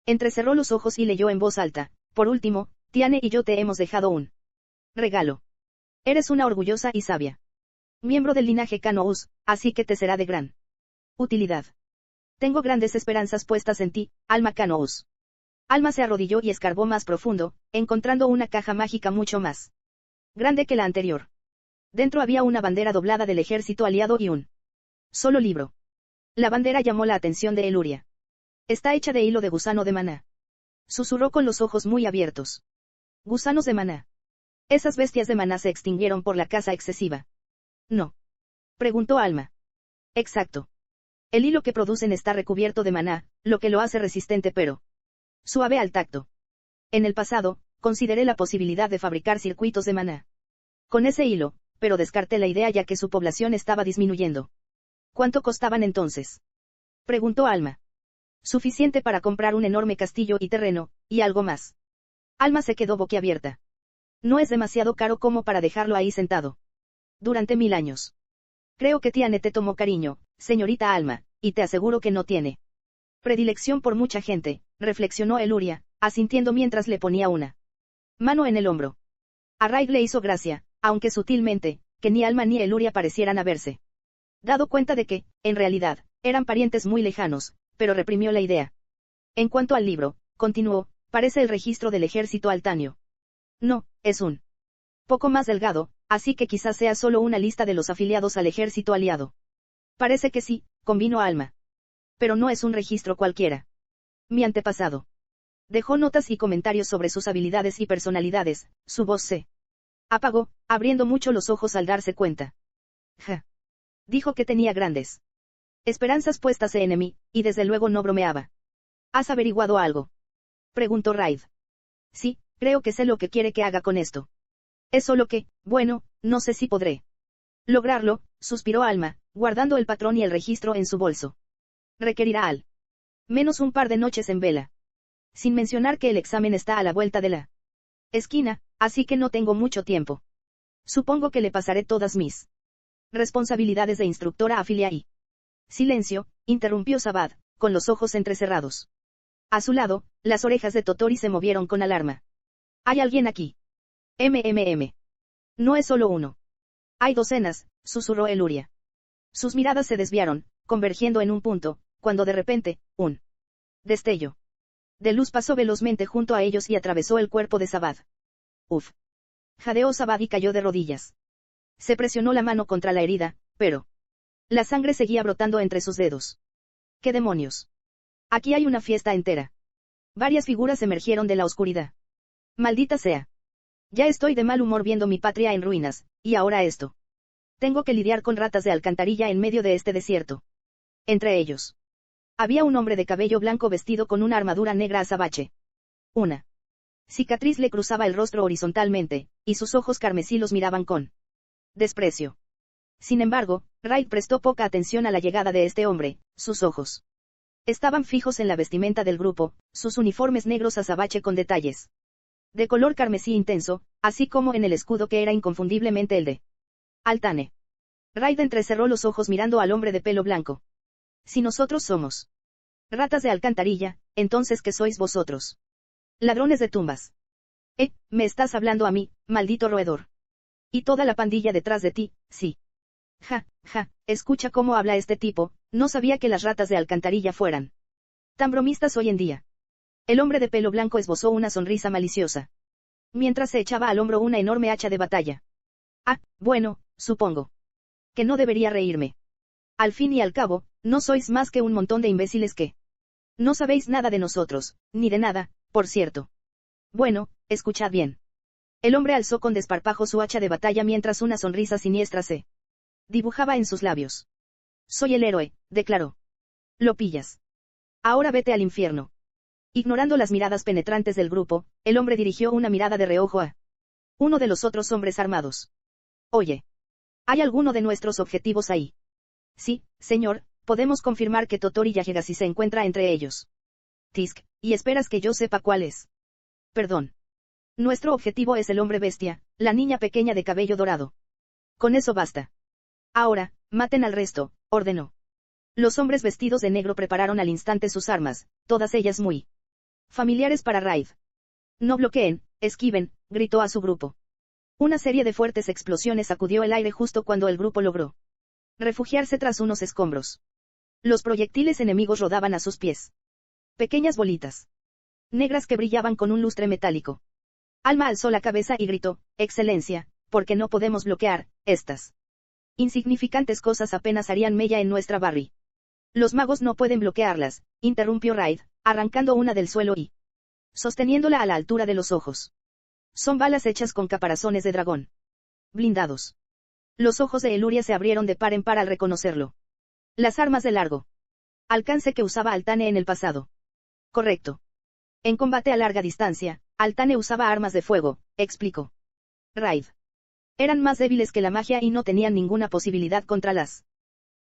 Entrecerró los ojos y leyó en voz alta, por último, Tiane y yo te hemos dejado un regalo. Eres una orgullosa y sabia miembro del linaje Canous, así que te será de gran utilidad. Tengo grandes esperanzas puestas en ti, Alma Canous. Alma se arrodilló y escarbó más profundo, encontrando una caja mágica mucho más grande que la anterior. Dentro había una bandera doblada del ejército aliado y un solo libro. La bandera llamó la atención de Eluria. Está hecha de hilo de gusano de maná. Susurró con los ojos muy abiertos. Gusanos de maná. Esas bestias de maná se extinguieron por la caza excesiva. No. Preguntó Alma. Exacto. El hilo que producen está recubierto de maná, lo que lo hace resistente pero suave al tacto. En el pasado, consideré la posibilidad de fabricar circuitos de maná con ese hilo, pero descarté la idea ya que su población estaba disminuyendo. ¿Cuánto costaban entonces? Preguntó Alma. Suficiente para comprar un enorme castillo y terreno, y algo más. Alma se quedó boquiabierta. No es demasiado caro como para dejarlo ahí sentado. Durante 1000 años. Creo que Tiane te tomó cariño, señorita Alma, y te aseguro que no tiene predilección por mucha gente, reflexionó Eluria, asintiendo mientras le ponía una mano en el hombro. A Raid le hizo gracia, aunque sutilmente, que ni Alma ni Eluria parecieran haberse dado cuenta de que, en realidad, eran parientes muy lejanos, pero reprimió la idea. En cuanto al libro, continuó, parece el registro del ejército altanio. No, es un poco más delgado, así que quizás sea solo una lista de los afiliados al ejército aliado. Parece que sí, convino Alma. Pero no es un registro cualquiera. Mi antepasado dejó notas y comentarios sobre sus habilidades y personalidades, su voz se apagó, abriendo mucho los ojos al darse cuenta. Ja. Dijo que tenía grandes esperanzas puestas en mí, y desde luego no bromeaba. ¿Has averiguado algo? Preguntó Raid. Sí, creo que sé lo que quiere que haga con esto. Es solo que, bueno, no sé si podré lograrlo, suspiró Alma, guardando el patrón y el registro en su bolso. Requerirá al menos un par de noches en vela. Sin mencionar que el examen está a la vuelta de la esquina, así que no tengo mucho tiempo. Supongo que le pasaré todas mis responsabilidades de instructora a Filia y... Silencio, interrumpió Sabad, con los ojos entrecerrados. A su lado, las orejas de Totori se movieron con alarma. ¿Hay alguien aquí? No es solo uno. Hay docenas, susurró Eluria. Sus miradas se desviaron, convergiendo en un punto, cuando de repente, un destello de luz pasó velozmente junto a ellos y atravesó el cuerpo de Sabad. Uf. Jadeó Sabad y cayó de rodillas. Se presionó la mano contra la herida, pero la sangre seguía brotando entre sus dedos. ¿Qué demonios? Aquí hay una fiesta entera. Varias figuras emergieron de la oscuridad. Maldita sea. Ya estoy de mal humor viendo mi patria en ruinas, y ahora esto. Tengo que lidiar con ratas de alcantarilla en medio de este desierto. Entre ellos había un hombre de cabello blanco vestido con una armadura negra azabache. Una cicatriz le cruzaba el rostro horizontalmente, y sus ojos carmesí los miraban con desprecio. Sin embargo, Raid prestó poca atención a la llegada de este hombre. Sus ojos estaban fijos en la vestimenta del grupo, sus uniformes negros azabache con detalles de color carmesí intenso, así como en el escudo que era inconfundiblemente el de Altane. Raid entrecerró los ojos mirando al hombre de pelo blanco. Si nosotros somos ratas de alcantarilla, entonces ¿qué sois vosotros? Ladrones de tumbas. Me estás hablando a mí, maldito roedor. Y toda la pandilla detrás de ti, sí. Ja, escucha cómo habla este tipo, no sabía que las ratas de alcantarilla fueran tan bromistas hoy en día. El hombre de pelo blanco esbozó una sonrisa maliciosa, mientras se echaba al hombro una enorme hacha de batalla. Ah, bueno, supongo que no debería reírme. Al fin y al cabo, no sois más que un montón de imbéciles que no sabéis nada de nosotros, ni de nada, por cierto. Bueno, escuchad bien. El hombre alzó con desparpajo su hacha de batalla mientras una sonrisa siniestra se dibujaba en sus labios. Soy el héroe, declaró. Lo pillas. Ahora vete al infierno. Ignorando las miradas penetrantes del grupo, el hombre dirigió una mirada de reojo a uno de los otros hombres armados. Oye. ¿Hay alguno de nuestros objetivos ahí? Sí, señor, podemos confirmar que Totori Yajegashi se encuentra entre ellos. Tisk, ¿y esperas que yo sepa cuál es? Perdón. Nuestro objetivo es el hombre bestia, la niña pequeña de cabello dorado. Con eso basta. Ahora, maten al resto, ordenó. Los hombres vestidos de negro prepararon al instante sus armas, todas ellas muy familiares para Raid. No bloqueen, esquiven, gritó a su grupo. Una serie de fuertes explosiones sacudió el aire justo cuando el grupo logró refugiarse tras unos escombros. Los proyectiles enemigos rodaban a sus pies. Pequeñas bolitas negras que brillaban con un lustre metálico. Alma alzó la cabeza y gritó, Excelencia, ¿por qué no podemos bloquear estas insignificantes cosas? Apenas harían mella en nuestra barri. Los magos no pueden bloquearlas, interrumpió Raid, arrancando una del suelo y sosteniéndola a la altura de los ojos. Son balas hechas con caparazones de dragón. Blindados. Los ojos de Eluria se abrieron de par en par al reconocerlo. Las armas de largo alcance que usaba Altane en el pasado. Correcto. En combate a larga distancia, Altane usaba armas de fuego, explicó Raid. Eran más débiles que la magia y no tenían ninguna posibilidad contra las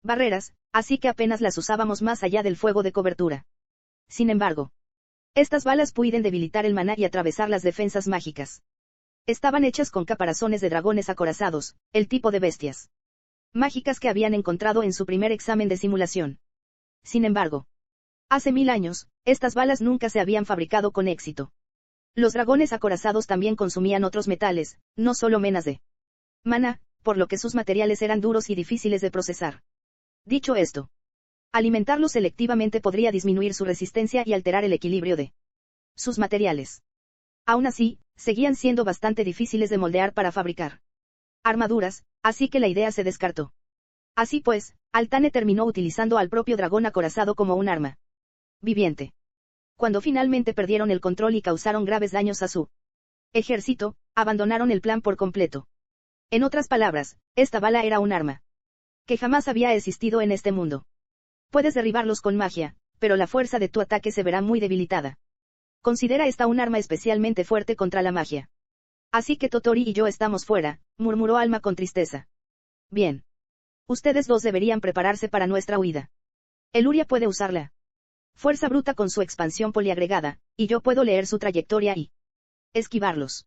barreras, así que apenas las usábamos más allá del fuego de cobertura. Sin embargo, estas balas pueden debilitar el maná y atravesar las defensas mágicas. Estaban hechas con caparazones de dragones acorazados, el tipo de bestias mágicas que habían encontrado en su primer examen de simulación. Sin embargo, hace 1000 años, estas balas nunca se habían fabricado con éxito. Los dragones acorazados también consumían otros metales, no solo menas de maná, por lo que sus materiales eran duros y difíciles de procesar. Dicho esto, alimentarlos selectivamente podría disminuir su resistencia y alterar el equilibrio de sus materiales. Aún así, seguían siendo bastante difíciles de moldear para fabricar armaduras, así que la idea se descartó. Así pues, Altane terminó utilizando al propio dragón acorazado como un arma viviente. Cuando finalmente perdieron el control y causaron graves daños a su ejército, abandonaron el plan por completo. En otras palabras, esta bala era un arma que jamás había existido en este mundo. Puedes derribarlos con magia, pero la fuerza de tu ataque se verá muy debilitada. Considera esta un arma especialmente fuerte contra la magia. Así que Totori y yo estamos fuera, murmuró Alma con tristeza. Bien. Ustedes dos deberían prepararse para nuestra huida. Eluria puede usarla Fuerza bruta con su expansión poliagregada, y yo puedo leer su trayectoria y esquivarlos.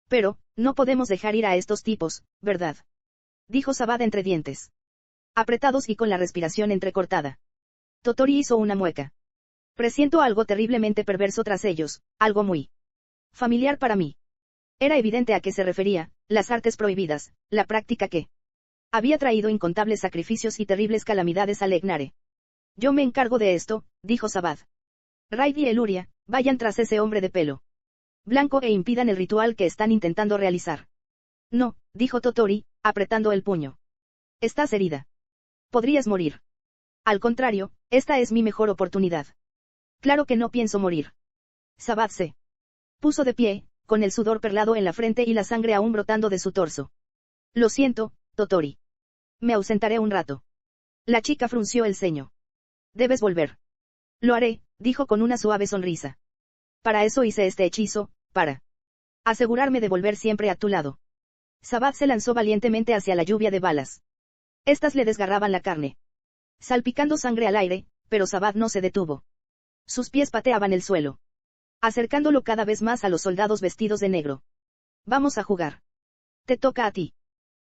Pero, no podemos dejar ir a estos tipos, ¿verdad? Dijo Sabad entre dientes apretados y con la respiración entrecortada. Totori hizo una mueca. Presiento algo terriblemente perverso tras ellos, algo muy familiar para mí. Era evidente a qué se refería, las artes prohibidas, la práctica que había traído incontables sacrificios y terribles calamidades al Legnare. Yo me encargo de esto, dijo Sabad. Raid y Eluria, vayan tras ese hombre de pelo blanco e impidan el ritual que están intentando realizar. No, dijo Totori, apretando el puño. Estás herida. Podrías morir. Al contrario, esta es mi mejor oportunidad. Claro que no pienso morir. Sabad se puso de pie, con el sudor perlado en la frente y la sangre aún brotando de su torso. Lo siento, Totori. Me ausentaré un rato. La chica frunció el ceño. Debes volver. Lo haré, dijo con una suave sonrisa. Para eso hice este hechizo, para asegurarme de volver siempre a tu lado. Sabad se lanzó valientemente hacia la lluvia de balas. Estas le desgarraban la carne, salpicando sangre al aire, pero Sabad no se detuvo. Sus pies pateaban el suelo, acercándolo cada vez más a los soldados vestidos de negro. Vamos a jugar. Te toca a ti.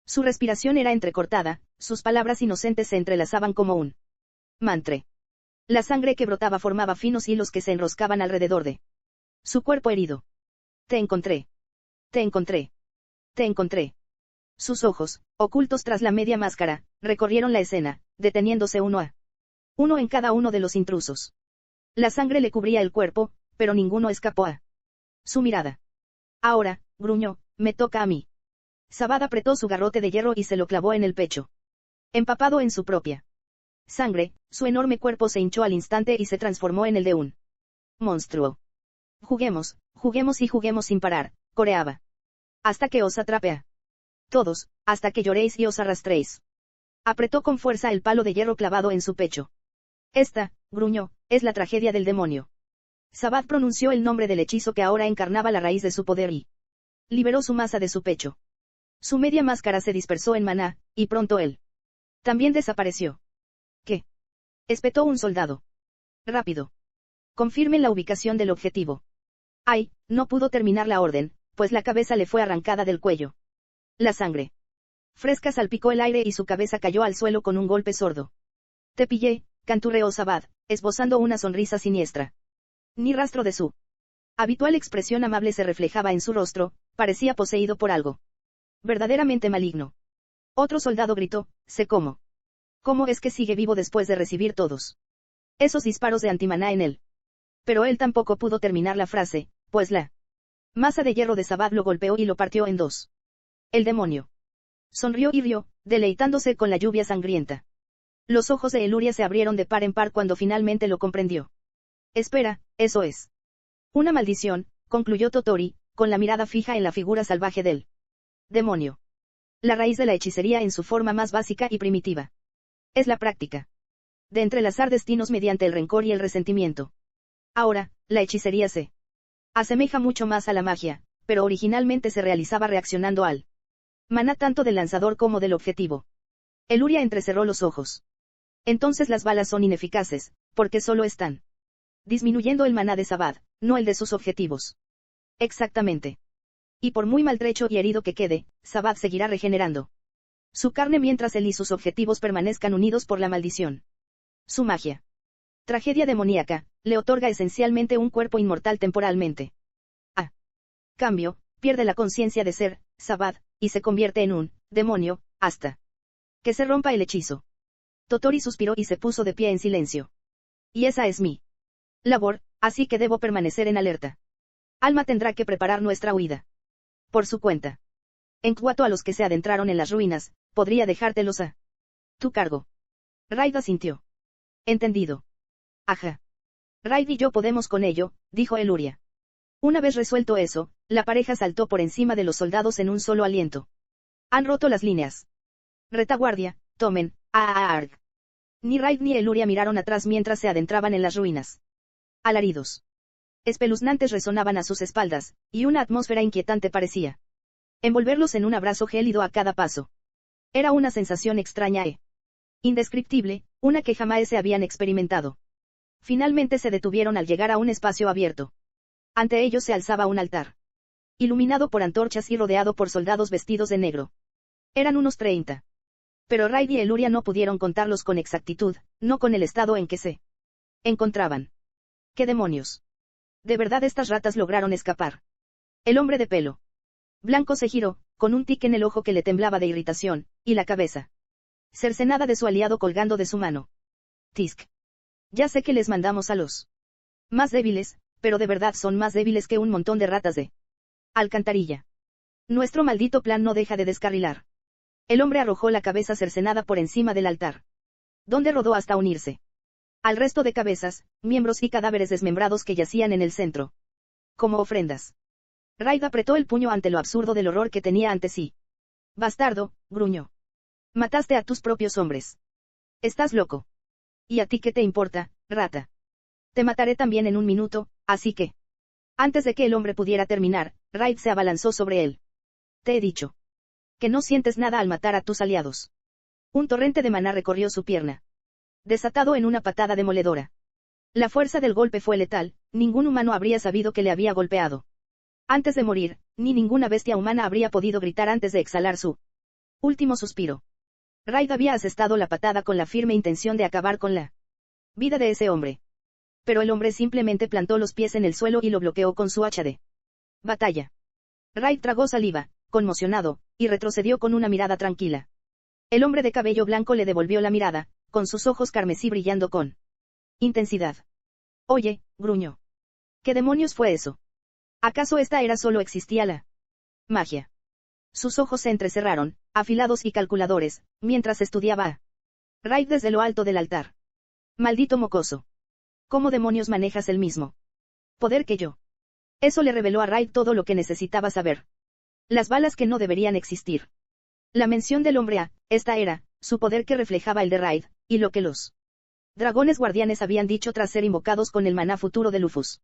Su respiración era entrecortada, sus palabras inocentes se entrelazaban como un mantre. La sangre que brotaba formaba finos hilos que se enroscaban alrededor de su cuerpo herido. Te encontré. Te encontré. Te encontré. Sus ojos, ocultos tras la media máscara, recorrieron la escena, deteniéndose uno en cada uno de los intrusos. La sangre le cubría el cuerpo, pero ninguno escapó a su mirada. Ahora, gruñó, me toca a mí. Sabad apretó su garrote de hierro y se lo clavó en el pecho. Empapado en su propia sangre, su enorme cuerpo se hinchó al instante y se transformó en el de un monstruo. Juguemos, juguemos y juguemos sin parar, coreaba. Hasta que os atrape a todos, hasta que lloréis y os arrastréis. Apretó con fuerza el palo de hierro clavado en su pecho. Esta, gruñó, es la tragedia del demonio. Sabad pronunció el nombre del hechizo que ahora encarnaba la raíz de su poder y liberó su masa de su pecho. Su media máscara se dispersó en maná, y pronto él también desapareció. ¿Qué? Espetó un soldado. Rápido. Confirmen la ubicación del objetivo. Ay, no pudo terminar la orden, pues la cabeza le fue arrancada del cuello. La sangre fresca salpicó el aire y su cabeza cayó al suelo con un golpe sordo. Te pillé, canturreó Sabad, esbozando una sonrisa siniestra. Ni rastro de su habitual expresión amable se reflejaba en su rostro, parecía poseído por algo verdaderamente maligno. Otro soldado gritó, sé cómo. ¿Cómo es que sigue vivo después de recibir todos esos disparos de antimaná en él? Pero él tampoco pudo terminar la frase, pues la masa de hierro de Sabad lo golpeó y lo partió en dos. El demonio sonrió y rió, deleitándose con la lluvia sangrienta. Los ojos de Eluria se abrieron de par en par cuando finalmente lo comprendió. Espera, eso es una maldición, concluyó Totori, con la mirada fija en la figura salvaje del demonio. La raíz de la hechicería en su forma más básica y primitiva. Es la práctica de entrelazar destinos mediante el rencor y el resentimiento. Ahora, la hechicería se asemeja mucho más a la magia, pero originalmente se realizaba reaccionando al maná tanto del lanzador como del objetivo. Eluria entrecerró los ojos. Entonces las balas son ineficaces, porque solo están disminuyendo el maná de Sabad, no el de sus objetivos. Exactamente. Y por muy maltrecho y herido que quede, Sabad seguirá regenerando su carne mientras él y sus objetivos permanezcan unidos por la maldición. Su magia, tragedia demoníaca, le otorga esencialmente un cuerpo inmortal temporalmente. A cambio, pierde la conciencia de ser, Sabad, y se convierte en un demonio, hasta que se rompa el hechizo. Totori suspiró y se puso de pie en silencio. Y esa es mi labor, así que debo permanecer en alerta. Alma tendrá que preparar nuestra huida por su cuenta. En cuanto a los que se adentraron en las ruinas, podría dejártelos a tu cargo. Raid asintió. Entendido. Ajá. Raid y yo podemos con ello, dijo Eluria. Una vez resuelto eso, la pareja saltó por encima de los soldados en un solo aliento. Han roto las líneas. Retaguardia, tomen, arg. Ni Raid ni Eluria miraron atrás mientras se adentraban en las ruinas. Alaridos espeluznantes resonaban a sus espaldas, y una atmósfera inquietante parecía envolverlos en un abrazo gélido a cada paso. Era una sensación extraña e indescriptible, una que jamás se habían experimentado. Finalmente se detuvieron al llegar a un espacio abierto. Ante ellos se alzaba un altar, iluminado por antorchas y rodeado por soldados vestidos de negro. Eran unos 30. Pero Raid y Eluria no pudieron contarlos con exactitud, no con el estado en que se encontraban. ¿Qué demonios? ¿De verdad estas ratas lograron escapar? El hombre de pelo blanco se giró, con un tic en el ojo que le temblaba de irritación, y la cabeza cercenada de su aliado colgando de su mano. Tisk. Ya sé que les mandamos a los más débiles, pero de verdad son más débiles que un montón de ratas de alcantarilla. Nuestro maldito plan no deja de descarrilar. El hombre arrojó la cabeza cercenada por encima del altar, donde rodó hasta unirse al resto de cabezas, miembros y cadáveres desmembrados que yacían en el centro, como ofrendas. Raid apretó el puño ante lo absurdo del horror que tenía ante sí. Bastardo, gruñó. Mataste a tus propios hombres. Estás loco. ¿Y a ti qué te importa, rata? Te mataré también en un minuto, así que... Antes de que el hombre pudiera terminar, Raid se abalanzó sobre él. Te he dicho que no sientes nada al matar a tus aliados. Un torrente de maná recorrió su pierna, desatado en una patada demoledora. La fuerza del golpe fue letal, ningún humano habría sabido que le había golpeado. Antes de morir, ni ninguna bestia humana habría podido gritar antes de exhalar su último suspiro. Raid había asestado la patada con la firme intención de acabar con la vida de ese hombre. Pero el hombre simplemente plantó los pies en el suelo y lo bloqueó con su hacha de batalla. Raid tragó saliva, conmocionado, y retrocedió con una mirada tranquila. El hombre de cabello blanco le devolvió la mirada, con sus ojos carmesí brillando con intensidad. Oye, gruñó. ¿Qué demonios fue eso? ¿Acaso esta era solo existía la magia? Sus ojos se entrecerraron, afilados y calculadores, mientras estudiaba a Raid desde lo alto del altar. Maldito mocoso. ¿Cómo demonios manejas el mismo poder que yo? Eso le reveló a Raid todo lo que necesitaba saber. Las balas que no deberían existir. La mención del hombre A, esta era, su poder que reflejaba el de Raid, y lo que los dragones guardianes habían dicho tras ser invocados con el maná futuro de Lufus.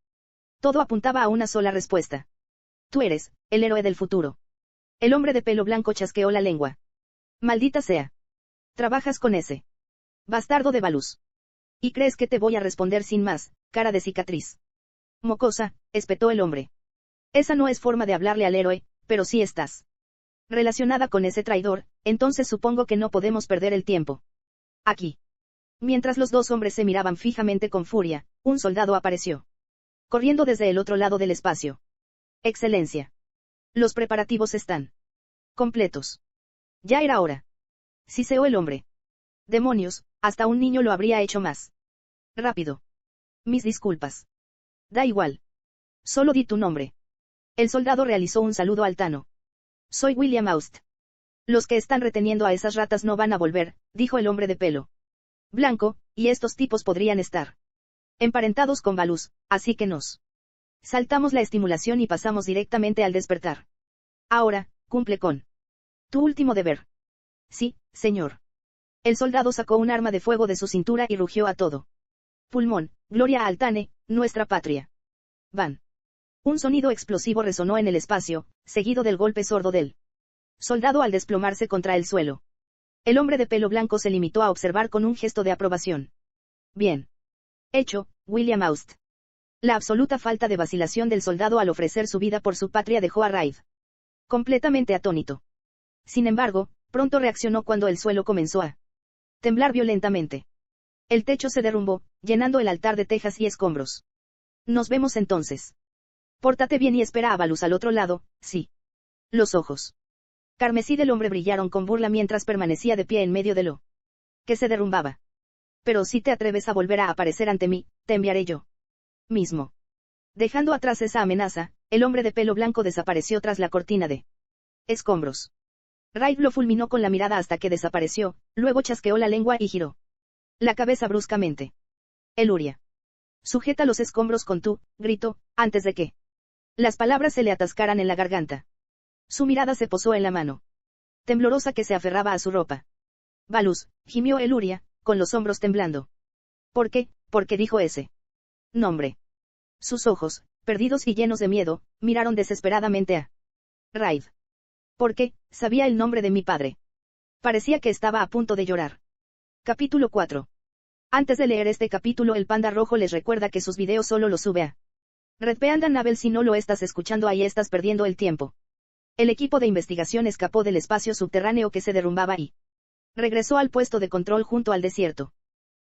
Todo apuntaba a una sola respuesta. Tú eres, el héroe del futuro. El hombre de pelo blanco chasqueó la lengua. Maldita sea. Trabajas con ese bastardo de Balus. ¿Y crees que te voy a responder sin más, cara de cicatriz? Mocosa, espetó el hombre. Esa no es forma de hablarle al héroe, pero sí estás relacionada con ese traidor, entonces supongo que no podemos perder el tiempo. Aquí. Mientras los dos hombres se miraban fijamente con furia, un soldado apareció, corriendo desde el otro lado del espacio. Excelencia. Los preparativos están completos. Ya era hora. Siseó el hombre. Demonios, hasta un niño lo habría hecho más rápido. Mis disculpas. Da igual. Solo di tu nombre. El soldado realizó un saludo altano. Soy William Aust. Los que están reteniendo a esas ratas no van a volver, dijo el hombre de pelo blanco, y estos tipos podrían estar emparentados con Balus, así que nos saltamos la estimulación y pasamos directamente al despertar. Ahora, cumple con tu último deber. Sí, señor. El soldado sacó un arma de fuego de su cintura y rugió a todo pulmón, gloria a Altane, nuestra patria. Van. Un sonido explosivo resonó en el espacio, seguido del golpe sordo del soldado al desplomarse contra el suelo. El hombre de pelo blanco se limitó a observar con un gesto de aprobación. Bien hecho, William Aust. La absoluta falta de vacilación del soldado al ofrecer su vida por su patria dejó a Raid completamente atónito. Sin embargo, pronto reaccionó cuando el suelo comenzó a temblar violentamente. El techo se derrumbó, llenando el altar de tejas y escombros. Nos vemos entonces. Pórtate bien y espera a Balus al otro lado, sí. Los ojos carmesí del hombre brillaron con burla mientras permanecía de pie en medio de lo que se derrumbaba. Pero si te atreves a volver a aparecer ante mí, te enviaré yo mismo. Dejando atrás esa amenaza, el hombre de pelo blanco desapareció tras la cortina de escombros. Raid lo fulminó con la mirada hasta que desapareció, luego chasqueó la lengua y giró la cabeza bruscamente. Eluria. Sujeta los escombros con tú, gritó, antes de que las palabras se le atascaran en la garganta. Su mirada se posó en la mano temblorosa que se aferraba a su ropa. Balus, gimió Eluria, con los hombros temblando. ¿Por qué? ¿Por qué dijo ese nombre? Sus ojos, perdidos y llenos de miedo, miraron desesperadamente a Raid. ¿Por qué? Sabía el nombre de mi padre. Parecía que estaba a punto de llorar. Capítulo 4. Antes de leer este capítulo, el Panda Rojo les recuerda que sus videos solo los sube a Red Panda Navel. Si no lo estás escuchando, ahí estás perdiendo el tiempo. El equipo de investigación escapó del espacio subterráneo que se derrumbaba y regresó al puesto de control junto al desierto.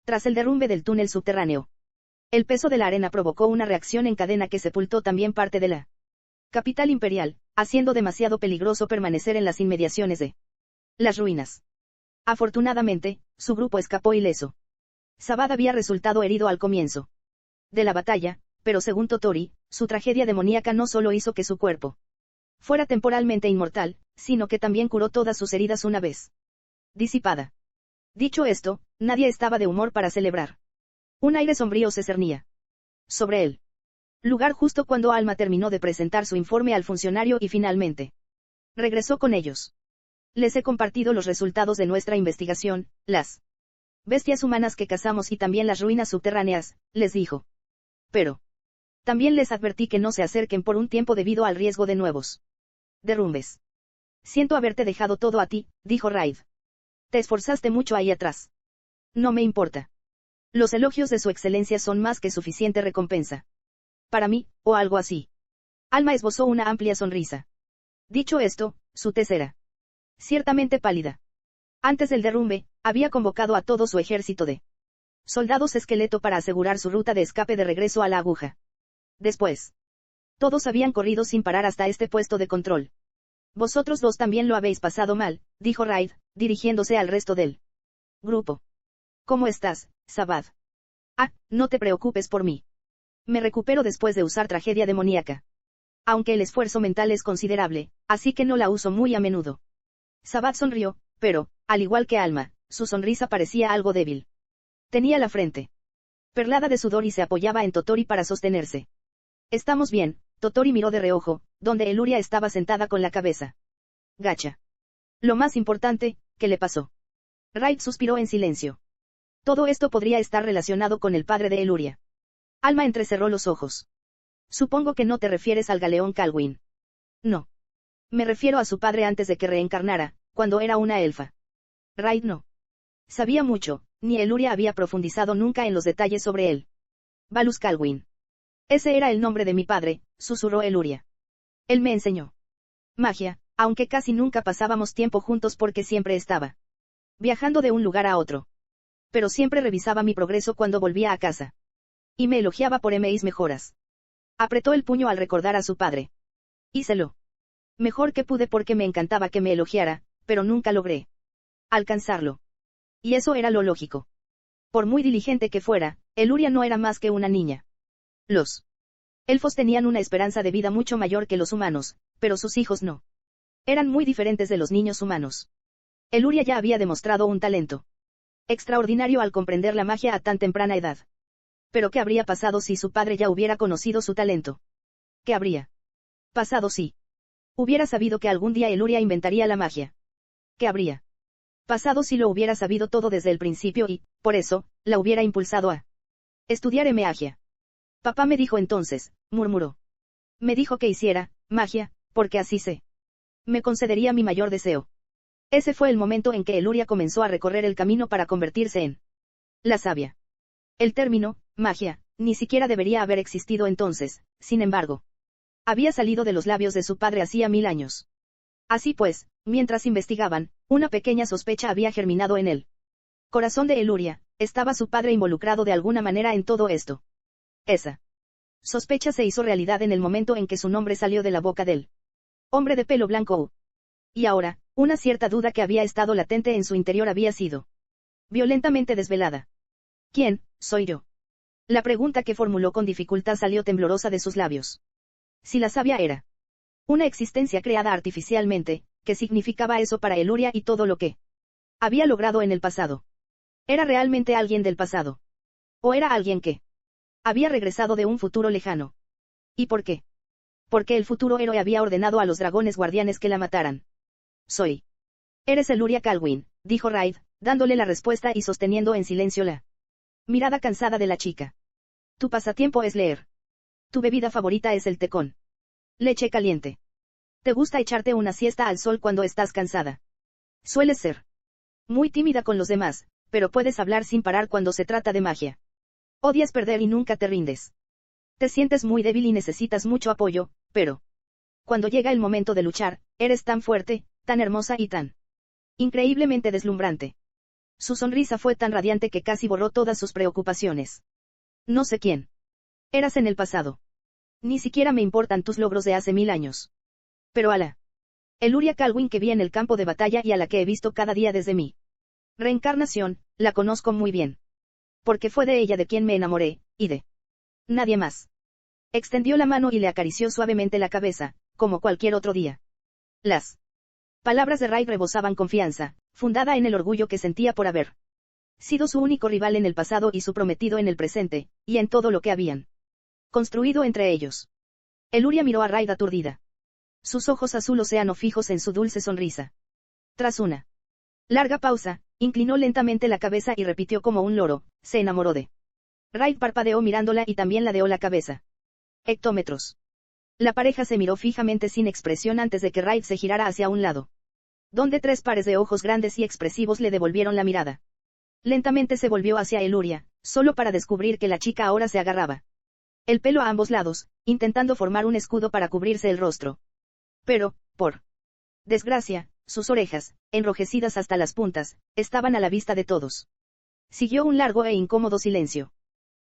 Tras el derrumbe del túnel subterráneo, el peso de la arena provocó una reacción en cadena que sepultó también parte de la capital imperial, haciendo demasiado peligroso permanecer en las inmediaciones de las ruinas. Afortunadamente, su grupo escapó ileso. Sabad había resultado herido al comienzo de la batalla, pero según Totori, su tragedia demoníaca no solo hizo que su cuerpo fuera temporalmente inmortal, sino que también curó todas sus heridas una vez disipada. Dicho esto, nadie estaba de humor para celebrar. Un aire sombrío se cernía sobre él. Lugar justo cuando Alma terminó de presentar su informe al funcionario y finalmente regresó con ellos. Les he compartido los resultados de nuestra investigación, las bestias humanas que cazamos y también las ruinas subterráneas, les dijo. Pero también les advertí que no se acerquen por un tiempo debido al riesgo de nuevos derrumbes. Siento haberte dejado todo a ti, dijo Raid. Te esforzaste mucho ahí atrás. No me importa. Los elogios de su excelencia son más que suficiente recompensa. Para mí, o algo así. Alma esbozó una amplia sonrisa. Dicho esto, su tez era ciertamente pálida. Antes del derrumbe, había convocado a todo su ejército de soldados esqueleto para asegurar su ruta de escape de regreso a la aguja. Después, todos habían corrido sin parar hasta este puesto de control. Vosotros dos también lo habéis pasado mal, dijo Raid, dirigiéndose al resto del grupo. ¿Cómo estás, Sabad? Ah, no te preocupes por mí. Me recupero después de usar tragedia demoníaca. Aunque el esfuerzo mental es considerable, así que no la uso muy a menudo. Sabad sonrió, pero, al igual que Alma, su sonrisa parecía algo débil. Tenía la frente perlada de sudor y se apoyaba en Totori para sostenerse. Estamos bien. Totori miró de reojo, donde Eluria estaba sentada con la cabeza gacha. Lo más importante, ¿qué le pasó? Raid suspiró en silencio. Todo esto podría estar relacionado con el padre de Eluria. Alma entrecerró los ojos. Supongo que no te refieres al galeón Calwyn. No. Me refiero a su padre antes de que reencarnara, cuando era una elfa. Raid no sabía mucho, ni Eluria había profundizado nunca en los detalles sobre él. Valus Calwyn. Ese era el nombre de mi padre, susurró Eluria. Él me enseñó magia, aunque casi nunca pasábamos tiempo juntos porque siempre estaba viajando de un lugar a otro. Pero siempre revisaba mi progreso cuando volvía a casa. Y me elogiaba por mis mejoras. Apretó el puño al recordar a su padre. Hícelo mejor que pude porque me encantaba que me elogiara, pero nunca logré alcanzarlo. Y eso era lo lógico. Por muy diligente que fuera, Eluria no era más que una niña. Los elfos tenían una esperanza de vida mucho mayor que los humanos, pero sus hijos no. Eran muy diferentes de los niños humanos. Eluria ya había demostrado un talento extraordinario al comprender la magia a tan temprana edad. Pero ¿qué habría pasado si su padre ya hubiera conocido su talento? ¿Qué habría pasado si hubiera sabido que algún día Eluria inventaría la magia? ¿Qué habría pasado si lo hubiera sabido todo desde el principio y, por eso, la hubiera impulsado a estudiar magia? Papá me dijo entonces, murmuró. Me dijo que hiciera magia, porque así me concedería mi mayor deseo. Ese fue el momento en que Eluria comenzó a recorrer el camino para convertirse en la sabia. El término, magia, ni siquiera debería haber existido entonces, sin embargo. Había salido de los labios de su padre hacía 1000 años. Así pues, mientras investigaban, una pequeña sospecha había germinado en el corazón de Eluria. Estaba su padre involucrado de alguna manera en todo esto. Esa sospecha se hizo realidad en el momento en que su nombre salió de la boca del hombre de pelo blanco. Y ahora, una cierta duda que había estado latente en su interior había sido violentamente desvelada. ¿Quién soy yo? La pregunta que formuló con dificultad salió temblorosa de sus labios. Si la sabia era una existencia creada artificialmente, ¿qué significaba eso para Eluria y todo lo que había logrado en el pasado? ¿Era realmente alguien del pasado? ¿O era alguien que había regresado de un futuro lejano? ¿Y por qué? Porque el futuro héroe había ordenado a los dragones guardianes que la mataran. Soy. Eres Eluria Calwyn, dijo Raid, dándole la respuesta y sosteniendo en silencio la mirada cansada de la chica. Tu pasatiempo es leer. Tu bebida favorita es el té con leche caliente. Te gusta echarte una siesta al sol cuando estás cansada. Sueles ser muy tímida con los demás, pero puedes hablar sin parar cuando se trata de magia. Odias perder y nunca te rindes. Te sientes muy débil y necesitas mucho apoyo, pero cuando llega el momento de luchar, eres tan fuerte, tan hermosa y tan increíblemente deslumbrante. Su sonrisa fue tan radiante que casi borró todas sus preocupaciones. No sé quién eras en el pasado. Ni siquiera me importan tus logros de hace 1000 años. Pero a la Eluria Calwin que vi en el campo de batalla y a la que he visto cada día desde mi reencarnación, la conozco muy bien. Porque fue de ella de quien me enamoré, y de nadie más. Extendió la mano y le acarició suavemente la cabeza, como cualquier otro día. Las palabras de Raid rebosaban confianza, fundada en el orgullo que sentía por haber sido su único rival en el pasado y su prometido en el presente, y en todo lo que habían construido entre ellos. Eluria miró a Raid aturdida. Sus ojos azul océano fijos en su dulce sonrisa. Tras una larga pausa, inclinó lentamente la cabeza y repitió como un loro, se enamoró de. Raid parpadeó mirándola y también ladeó la cabeza. Hectómetros. La pareja se miró fijamente sin expresión antes de que Raid se girara hacia un lado, donde 3 pares de ojos grandes y expresivos le devolvieron la mirada. Lentamente se volvió hacia Eluria, solo para descubrir que la chica ahora se agarraba el pelo a ambos lados, intentando formar un escudo para cubrirse el rostro. Pero, por desgracia, sus orejas, enrojecidas hasta las puntas, estaban a la vista de todos. Siguió un largo e incómodo silencio.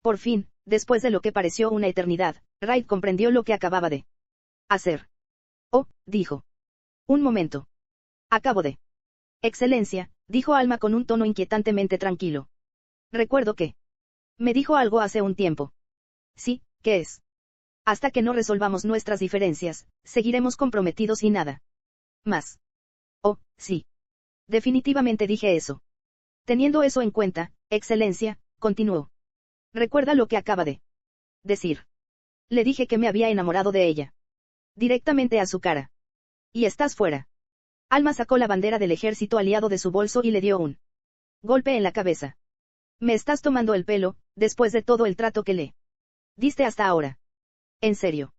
Por fin, después de lo que pareció una eternidad, Raid comprendió lo que acababa de hacer. Oh, dijo. Un momento. Acabo de. Excelencia, dijo Alma con un tono inquietantemente tranquilo. Recuerdo que me dijo algo hace un tiempo. Sí, ¿qué es? Hasta que no resolvamos nuestras diferencias, seguiremos comprometidos y nada más. Oh, sí. Definitivamente dije eso. Teniendo eso en cuenta, Excelencia, continuó. ¿Recuerda lo que acaba de decir? Le dije que me había enamorado de ella. Directamente a su cara. Y estás fuera. Alma sacó la bandera del ejército aliado de su bolso y le dio un golpe en la cabeza. Me estás tomando el pelo, después de todo el trato que le diste hasta ahora. ¿En serio?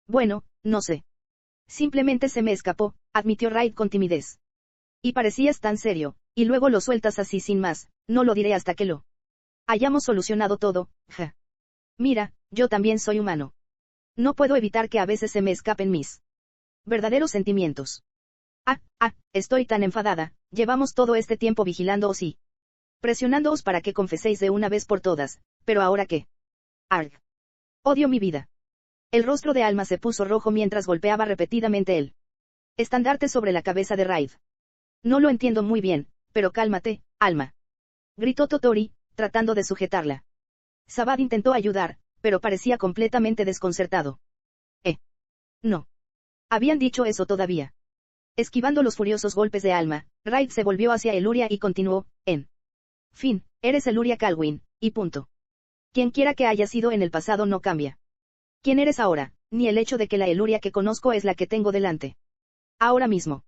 Bueno, no sé. Simplemente se me escapó, admitió Raid con timidez. Y parecías tan serio, y luego lo sueltas así sin más, no lo diré hasta que lo hayamos solucionado todo, ja. Mira, yo también soy humano. No puedo evitar que a veces se me escapen mis verdaderos sentimientos. Estoy tan enfadada, llevamos todo este tiempo vigilándoos y presionándoos para que confeséis de una vez por todas, pero ahora qué. Arg. Odio mi vida. El rostro de Alma se puso rojo mientras golpeaba repetidamente el estandarte sobre la cabeza de Raid. No lo entiendo muy bien, pero cálmate, Alma. Gritó Totori, tratando de sujetarla. Sabad intentó ayudar, pero parecía completamente desconcertado. No. Habían dicho eso todavía. Esquivando los furiosos golpes de Alma, Raid se volvió hacia Eluria y continuó, en fin, eres Eluria Calwin, y punto. Quien quiera que haya sido en el pasado no cambia. ¿Quién eres ahora? Ni el hecho de que la Eluria que conozco es la que tengo delante. Ahora mismo.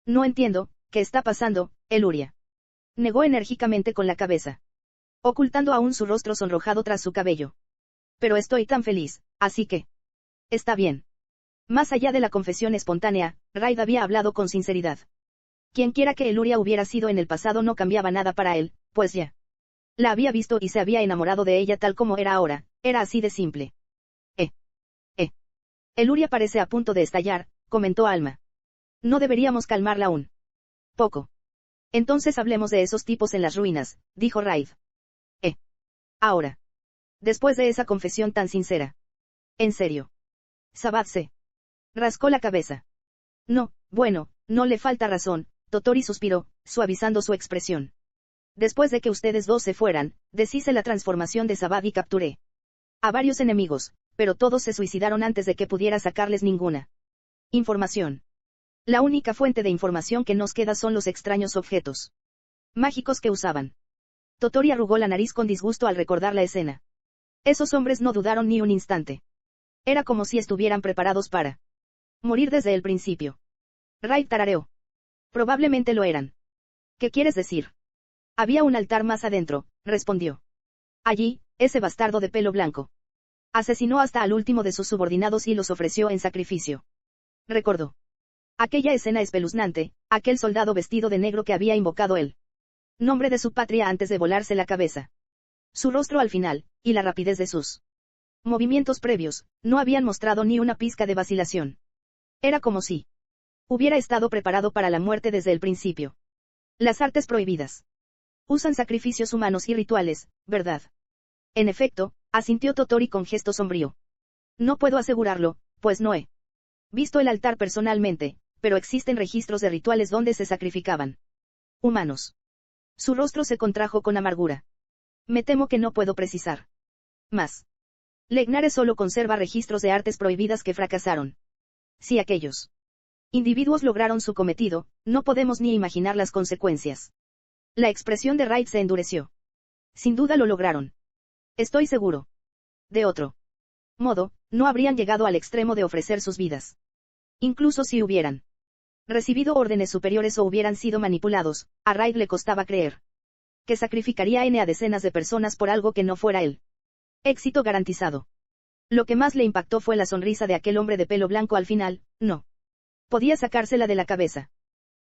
No entiendo, ¿qué está pasando, Eluria? Negó enérgicamente con la cabeza, ocultando aún su rostro sonrojado tras su cabello. Pero estoy tan feliz, así que. Está bien. Más allá de la confesión espontánea, Raid había hablado con sinceridad. Quienquiera que Eluria hubiera sido en el pasado no cambiaba nada para él, pues ya la había visto y se había enamorado de ella tal como era ahora, era así de simple. Eluria parece a punto de estallar, comentó Alma. No deberíamos calmarla un poco. Entonces hablemos de esos tipos en las ruinas, dijo Raid. Ahora. Después de esa confesión tan sincera. En serio. Sabad se rascó la cabeza. No, bueno, no le falta razón, Totori suspiró, suavizando su expresión. Después de que ustedes dos se fueran, deshice la transformación de Sabad y capturé a varios enemigos, pero todos se suicidaron antes de que pudiera sacarles ninguna información. La única fuente de información que nos queda son los extraños objetos mágicos que usaban. Totori arrugó la nariz con disgusto al recordar la escena. Esos hombres no dudaron ni un instante. Era como si estuvieran preparados para morir desde el principio. Raid tarareó. Probablemente lo eran. ¿Qué quieres decir? Había un altar más adentro, respondió. Allí, ese bastardo de pelo blanco asesinó hasta al último de sus subordinados y los ofreció en sacrificio. Recordó aquella escena espeluznante, aquel soldado vestido de negro que había invocado él. Nombre de su patria antes de volarse la cabeza. Su rostro al final, y la rapidez de sus movimientos previos, no habían mostrado ni una pizca de vacilación. Era como si hubiera estado preparado para la muerte desde el principio. Las artes prohibidas usan sacrificios humanos y rituales, ¿verdad? En efecto, asintió Totori con gesto sombrío. No puedo asegurarlo, pues no he visto el altar personalmente, pero existen registros de rituales donde se sacrificaban humanos. Su rostro se contrajo con amargura. Me temo que no puedo precisar más. Legnare solo conserva registros de artes prohibidas que fracasaron. Si aquellos individuos lograron su cometido, no podemos ni imaginar las consecuencias. La expresión de Wright se endureció. Sin duda lo lograron. Estoy seguro. De otro modo, no habrían llegado al extremo de ofrecer sus vidas. Incluso si hubieran recibido órdenes superiores o hubieran sido manipulados, a Wright le costaba creer que sacrificaría a decenas de personas por algo que no fuera él. Éxito garantizado. Lo que más le impactó fue la sonrisa de aquel hombre de pelo blanco al final, no podía sacársela de la cabeza.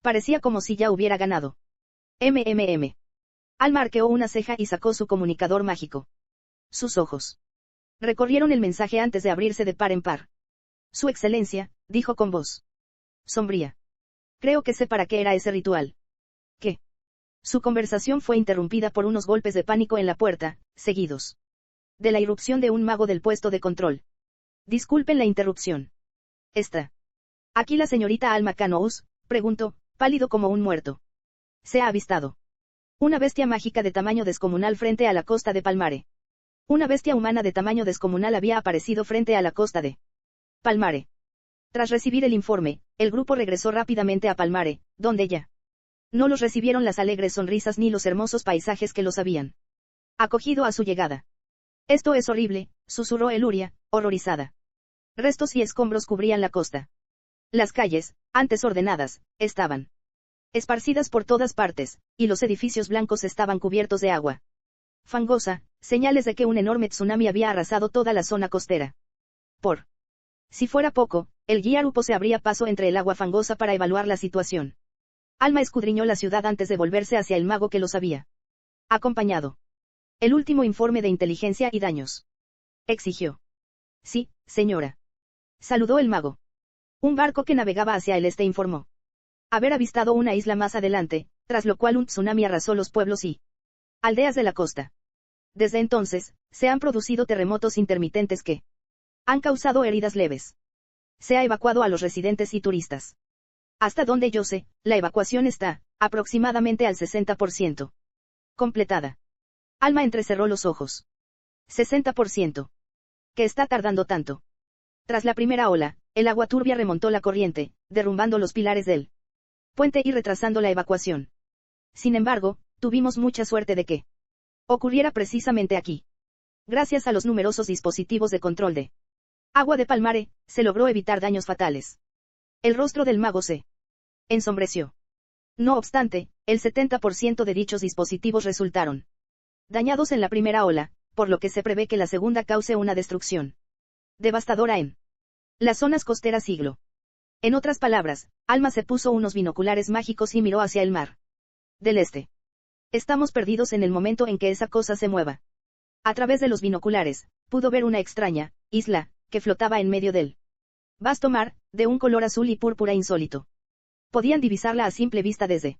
Parecía como si ya hubiera ganado. Alma arqueó una ceja y sacó su comunicador mágico. Sus ojos recorrieron el mensaje antes de abrirse de par en par. Su excelencia, dijo con voz sombría. Creo que sé para qué era ese ritual. ¿Qué? Su conversación fue interrumpida por unos golpes de pánico en la puerta, seguidos de la irrupción de un mago del puesto de control. Disculpen la interrupción. ¿Está aquí la señorita Alma Canous?, preguntó, pálido como un muerto. Se ha avistado una bestia mágica de tamaño descomunal frente a la costa de Palmare. Una bestia humana de tamaño descomunal había aparecido frente a la costa de Palmare. Tras recibir el informe, el grupo regresó rápidamente a Palmare, donde ya no los recibieron las alegres sonrisas ni los hermosos paisajes que los habían acogido a su llegada. Esto es horrible, susurró Eluria, horrorizada. Restos y escombros cubrían la costa. Las calles, antes ordenadas, estaban esparcidas por todas partes, y los edificios blancos estaban cubiertos de agua fangosa, señales de que un enorme tsunami había arrasado toda la zona costera. Por si fuera poco, el guía Rupo se abría paso entre el agua fangosa para evaluar la situación. Alma escudriñó la ciudad antes de volverse hacia el mago que los había acompañado. El último informe de inteligencia y daños. Exigió. Sí, señora. Saludó el mago. Un barco que navegaba hacia el este informó haber avistado una isla más adelante, tras lo cual un tsunami arrasó los pueblos y aldeas de la costa. Desde entonces, se han producido terremotos intermitentes que han causado heridas leves. Se ha evacuado a los residentes y turistas. Hasta donde yo sé, la evacuación está, aproximadamente al 60%. Completada. Alma entrecerró los ojos. 60%. ¿Qué está tardando tanto? Tras la primera ola, el agua turbia remontó la corriente, derrumbando los pilares del puente y retrasando la evacuación. Sin embargo, tuvimos mucha suerte de que ocurriera precisamente aquí. Gracias a los numerosos dispositivos de control de agua de Palmare, se logró evitar daños fatales. El rostro del mago se ensombreció. No obstante, el 70% de dichos dispositivos resultaron dañados en la primera ola, por lo que se prevé que la segunda cause una destrucción devastadora en las zonas costeras siglo. En otras palabras, Alma se puso unos binoculares mágicos y miró hacia el mar del este. Estamos perdidos en el momento en que esa cosa se mueva. A través de los binoculares, pudo ver una extraña isla que flotaba en medio del vasto mar, de un color azul y púrpura insólito. Podían divisarla a simple vista desde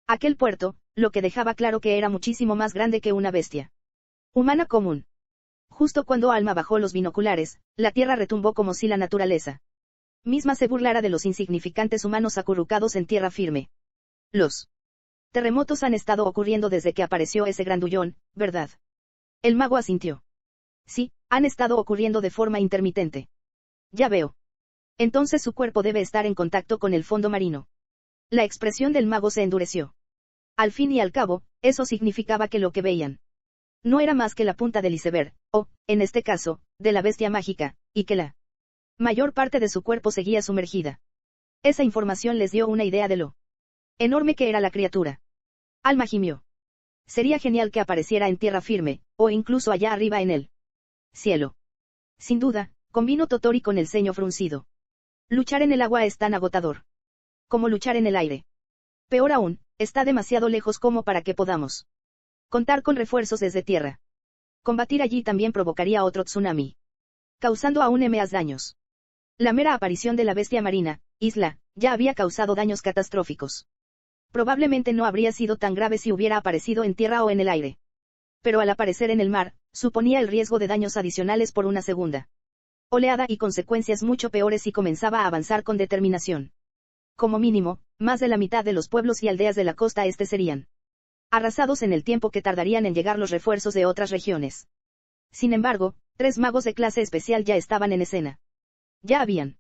aquel puerto, lo que dejaba claro que era muchísimo más grande que una bestia humana común. Justo cuando Alma bajó los binoculares, la tierra retumbó como si la naturaleza misma se burlara de los insignificantes humanos acurrucados en tierra firme. Los terremotos han estado ocurriendo desde que apareció ese grandullón, ¿verdad? El mago asintió. Sí, han estado ocurriendo de forma intermitente. Ya veo. Entonces su cuerpo debe estar en contacto con el fondo marino. La expresión del mago se endureció. Al fin y al cabo, eso significaba que lo que veían no era más que la punta del iceberg, o, en este caso, de la bestia mágica, y que la mayor parte de su cuerpo seguía sumergida. Esa información les dio una idea de lo enorme que era la criatura. Alma gimió. Sería genial que apareciera en tierra firme, o incluso allá arriba en el cielo. Sin duda, convino Totori con el ceño fruncido. Luchar en el agua es tan agotador como luchar en el aire. Peor aún, está demasiado lejos como para que podamos contar con refuerzos desde tierra. Combatir allí también provocaría otro tsunami, causando aún más daños. La mera aparición de la bestia marina, Isla, ya había causado daños catastróficos. Probablemente no habría sido tan grave si hubiera aparecido en tierra o en el aire. Pero al aparecer en el mar, suponía el riesgo de daños adicionales por una segunda oleada y consecuencias mucho peores si comenzaba a avanzar con determinación. Como mínimo, más de la mitad de los pueblos y aldeas de la costa este serían arrasados en el tiempo que tardarían en llegar los refuerzos de otras regiones. Sin embargo, 3 magos de clase especial ya estaban en escena. Ya habían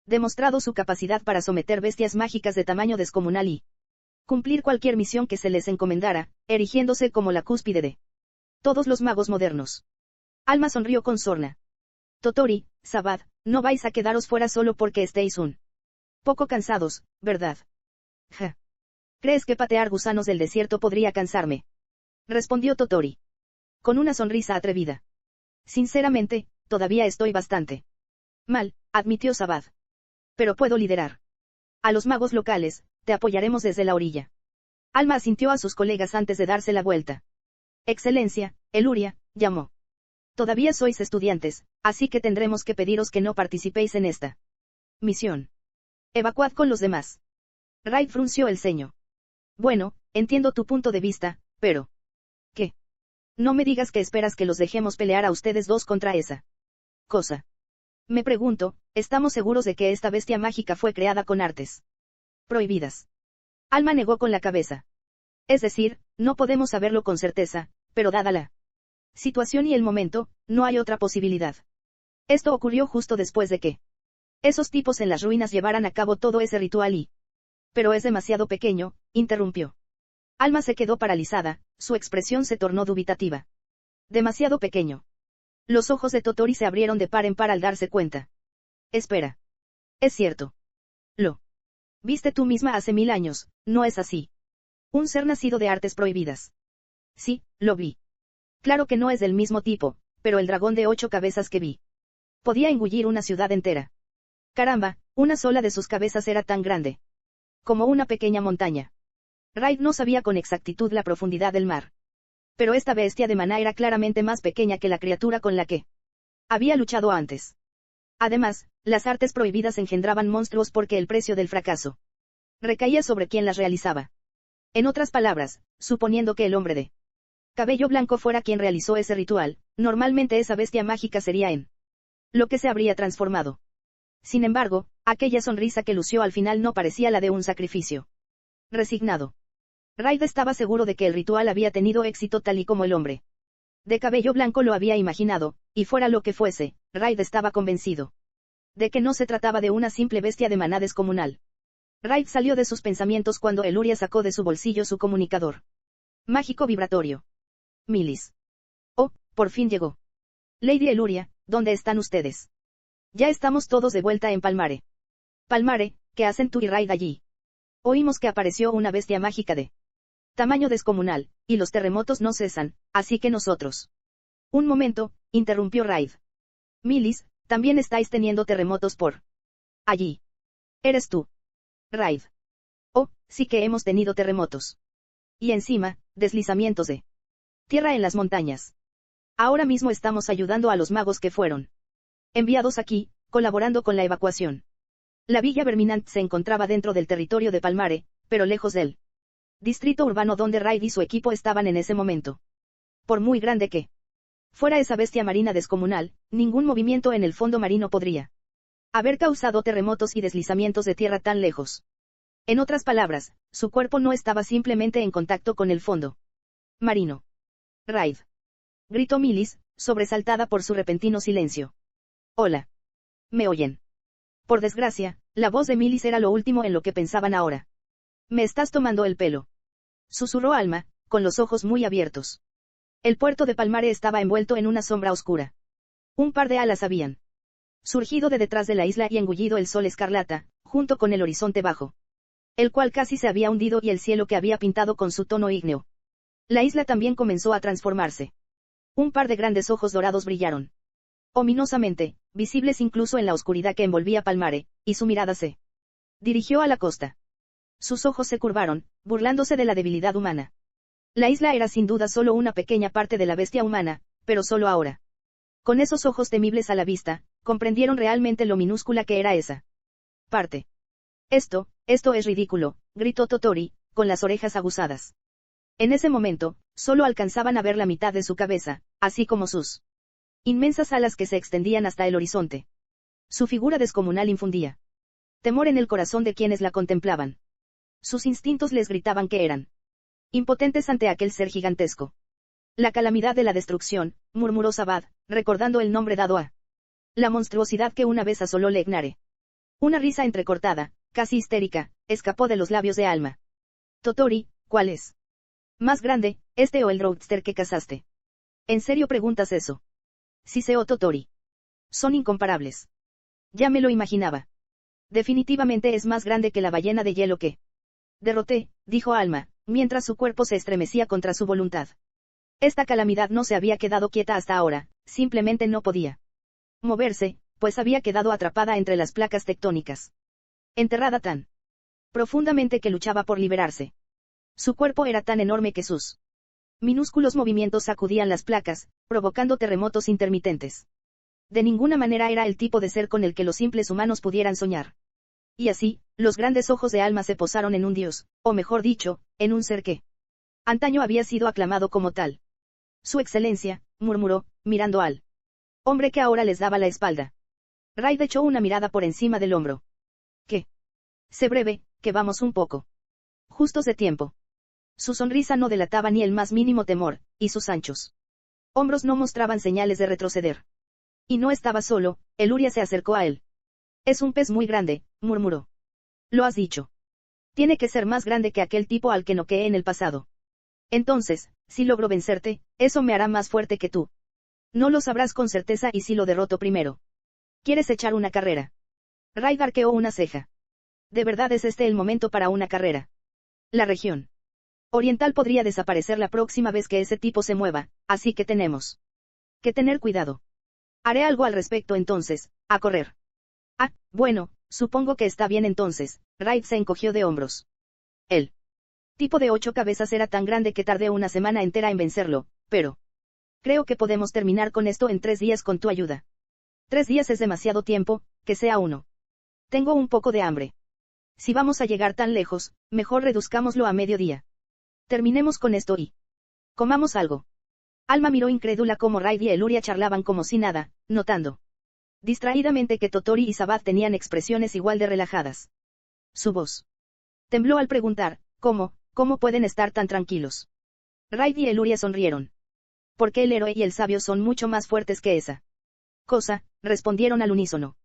demostrado su capacidad para someter bestias mágicas de tamaño descomunal y cumplir cualquier misión que se les encomendara, erigiéndose como la cúspide de todos los magos modernos. Alma sonrió con sorna. Totori, Sabad, no vais a quedaros fuera solo porque estéis un poco cansados, ¿verdad? Ja. ¿Crees que patear gusanos del desierto podría cansarme? Respondió Totori. Con una sonrisa atrevida. Sinceramente, todavía estoy bastante mal, admitió Sabad. Pero puedo liderar a los magos locales, te apoyaremos desde la orilla. Alma asintió a sus colegas antes de darse la vuelta. Excelencia, Eluria, llamó. Todavía sois estudiantes, así que tendremos que pediros que no participéis en esta misión. Evacuad con los demás. Raid frunció el ceño. Bueno, entiendo tu punto de vista, pero ¿qué? No me digas que esperas que los dejemos pelear a ustedes dos contra esa cosa. Me pregunto, ¿estamos seguros de que esta bestia mágica fue creada con artes prohibidas? Alma negó con la cabeza. Es decir, no podemos saberlo con certeza, pero dada la situación y el momento, no hay otra posibilidad. Esto ocurrió justo después de que esos tipos en las ruinas llevaran a cabo todo ese ritual y... Pero es demasiado pequeño, interrumpió. Alma se quedó paralizada, su expresión se tornó dubitativa. Demasiado pequeño. Los ojos de Totori se abrieron de par en par al darse cuenta. Espera. Es cierto. Lo viste tú misma hace 1000 años, ¿no es así? Un ser nacido de artes prohibidas. Sí, lo vi. Claro que no es del mismo tipo, pero el dragón de 8 cabezas que vi podía engullir una ciudad entera. Caramba, una sola de sus cabezas era tan grande como una pequeña montaña. Raid no sabía con exactitud la profundidad del mar. Pero esta bestia de maná era claramente más pequeña que la criatura con la que había luchado antes. Además, las artes prohibidas engendraban monstruos porque el precio del fracaso recaía sobre quien las realizaba. En otras palabras, suponiendo que el hombre de cabello blanco fuera quien realizó ese ritual, normalmente esa bestia mágica sería en lo que se habría transformado. Sin embargo, aquella sonrisa que lució al final no parecía la de un sacrificio resignado. Raid estaba seguro de que el ritual había tenido éxito tal y como el hombre de cabello blanco lo había imaginado, y fuera lo que fuese, Raid estaba convencido de que no se trataba de una simple bestia de maná descomunal. Raid salió de sus pensamientos cuando Eluria sacó de su bolsillo su comunicador mágico vibratorio. Milis. Oh, por fin llegó. Lady Eluria, ¿dónde están ustedes? Ya estamos todos de vuelta en Palmare. Palmare, ¿qué hacen tú y Raid allí? Oímos que apareció una bestia mágica de tamaño descomunal, y los terremotos no cesan, así que nosotros. Un momento, interrumpió Raid. Milis, también estáis teniendo terremotos por allí. ¿Eres tú? Raid. Oh, sí que hemos tenido terremotos. Y encima, deslizamientos de tierra en las montañas. Ahora mismo estamos ayudando a los magos que fueron enviados aquí, colaborando con la evacuación. La Villa Verminant se encontraba dentro del territorio de Palmare, pero lejos del distrito urbano donde Raid y su equipo estaban en ese momento. Por muy grande que fuera esa bestia marina descomunal, ningún movimiento en el fondo marino podría haber causado terremotos y deslizamientos de tierra tan lejos. En otras palabras, su cuerpo no estaba simplemente en contacto con el fondo marino. Raid. Gritó Milis, sobresaltada por su repentino silencio. Hola. ¿Me oyen? Por desgracia, la voz de Milis era lo último en lo que pensaban ahora. Me estás tomando el pelo. Susurró Alma, con los ojos muy abiertos. El puerto de Palmare estaba envuelto en una sombra oscura. Un par de alas habían surgido de detrás de la isla y engullido el sol escarlata, junto con el horizonte bajo, el cual casi se había hundido y el cielo que había pintado con su tono ígneo. La isla también comenzó a transformarse. Un par de grandes ojos dorados brillaron ominosamente, visibles incluso en la oscuridad que envolvía Palmare, y su mirada se dirigió a la costa. Sus ojos se curvaron, burlándose de la debilidad humana. La isla era sin duda solo una pequeña parte de la bestia humana, pero solo ahora. Con esos ojos temibles a la vista, comprendieron realmente lo minúscula que era esa parte. Esto es ridículo, gritó Totori, con las orejas aguzadas. En ese momento, solo alcanzaban a ver la mitad de su cabeza, así como sus inmensas alas que se extendían hasta el horizonte. Su figura descomunal infundía temor en el corazón de quienes la contemplaban. Sus instintos les gritaban que eran impotentes ante aquel ser gigantesco. La calamidad de la destrucción, murmuró Sabad, recordando el nombre dado a la monstruosidad que una vez asoló Legnare. Una risa entrecortada, casi histérica, escapó de los labios de Alma. Totori, ¿cuál es más grande, este o el roadster que cazaste? ¿En serio preguntas eso? Siseó Totori. Son incomparables. Ya me lo imaginaba. Definitivamente es más grande que la ballena de hielo que derroté, dijo Alma, mientras su cuerpo se estremecía contra su voluntad. Esta calamidad no se había quedado quieta hasta ahora, simplemente no podía moverse, pues había quedado atrapada entre las placas tectónicas. Enterrada tan profundamente que luchaba por liberarse. Su cuerpo era tan enorme que sus minúsculos movimientos sacudían las placas, provocando terremotos intermitentes. De ninguna manera era el tipo de ser con el que los simples humanos pudieran soñar. Y así, los grandes ojos de Alma se posaron en un dios, o mejor dicho, en un ser que antaño había sido aclamado como tal. Su excelencia, murmuró, mirando al hombre que ahora les daba la espalda. Raid echó una mirada por encima del hombro. ¿Qué? Sé breve, que vamos un poco justos de tiempo. Su sonrisa no delataba ni el más mínimo temor, y sus anchos hombros no mostraban señales de retroceder. Y no estaba solo, Eluria se acercó a él. Es un pez muy grande, murmuró. Lo has dicho. Tiene que ser más grande que aquel tipo al que noqueé en el pasado. Entonces, si logro vencerte, eso me hará más fuerte que tú. No lo sabrás con certeza y si lo derroto primero. ¿Quieres echar una carrera? Raid arqueó una ceja. ¿De verdad es este el momento para una carrera? La región oriental podría desaparecer la próxima vez que ese tipo se mueva, así que tenemos que tener cuidado. Haré algo al respecto entonces, a correr. Ah, bueno, supongo que está bien entonces. Raid se encogió de hombros. El tipo de 8 cabezas era tan grande que tardé una semana entera en vencerlo, pero creo que podemos terminar con esto en 3 días con tu ayuda. 3 días es demasiado tiempo, que sea uno. Tengo un poco de hambre. Si vamos a llegar tan lejos, mejor reduzcámoslo a mediodía. Terminemos con esto y comamos algo. Alma miró incrédula cómo Raid y Eluria charlaban como si nada, notando distraídamente que Totori y Sabad tenían expresiones igual de relajadas. Su voz tembló al preguntar, ¿cómo pueden estar tan tranquilos? Raid y Eluria sonrieron. Porque el héroe y el sabio son mucho más fuertes que esa cosa, respondieron al unísono.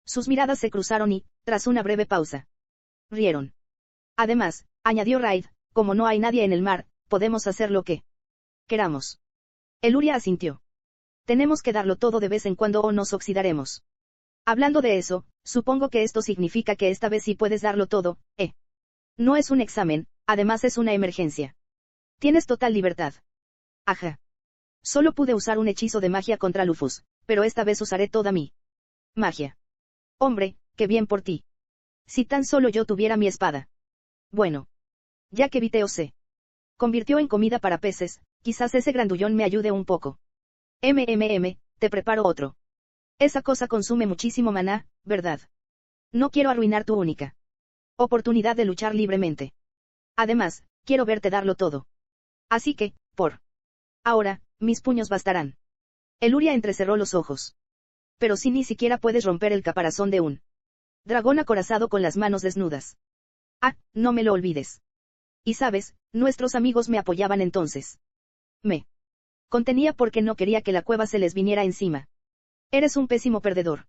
Sus miradas se cruzaron y, tras una breve pausa, rieron. Además, añadió Raid, como no hay nadie en el mar, podemos hacer lo que queramos. Eluria asintió. Tenemos que darlo todo de vez en cuando o nos oxidaremos. Hablando de eso, supongo que esto significa que esta vez sí puedes darlo todo, ¿eh? No es un examen, además es una emergencia. Tienes total libertad. Ajá. Solo pude usar un hechizo de magia contra Lufus, pero esta vez usaré toda mi magia. Hombre, qué bien por ti. Si tan solo yo tuviera mi espada. Bueno. Ya que Viteo se convirtió en comida para peces, quizás ese grandullón me ayude un poco. Te preparo otro. Esa cosa consume muchísimo maná, ¿verdad? No quiero arruinar tu única oportunidad de luchar libremente. Además, quiero verte darlo todo. Así que, por ahora, mis puños bastarán. Eluria entrecerró los ojos. Pero si ni siquiera puedes romper el caparazón de un dragón acorazado con las manos desnudas. Ah, no me lo olvides. Y sabes, nuestros amigos me apoyaban entonces. Me contenía porque no quería que la cueva se les viniera encima. Eres un pésimo perdedor.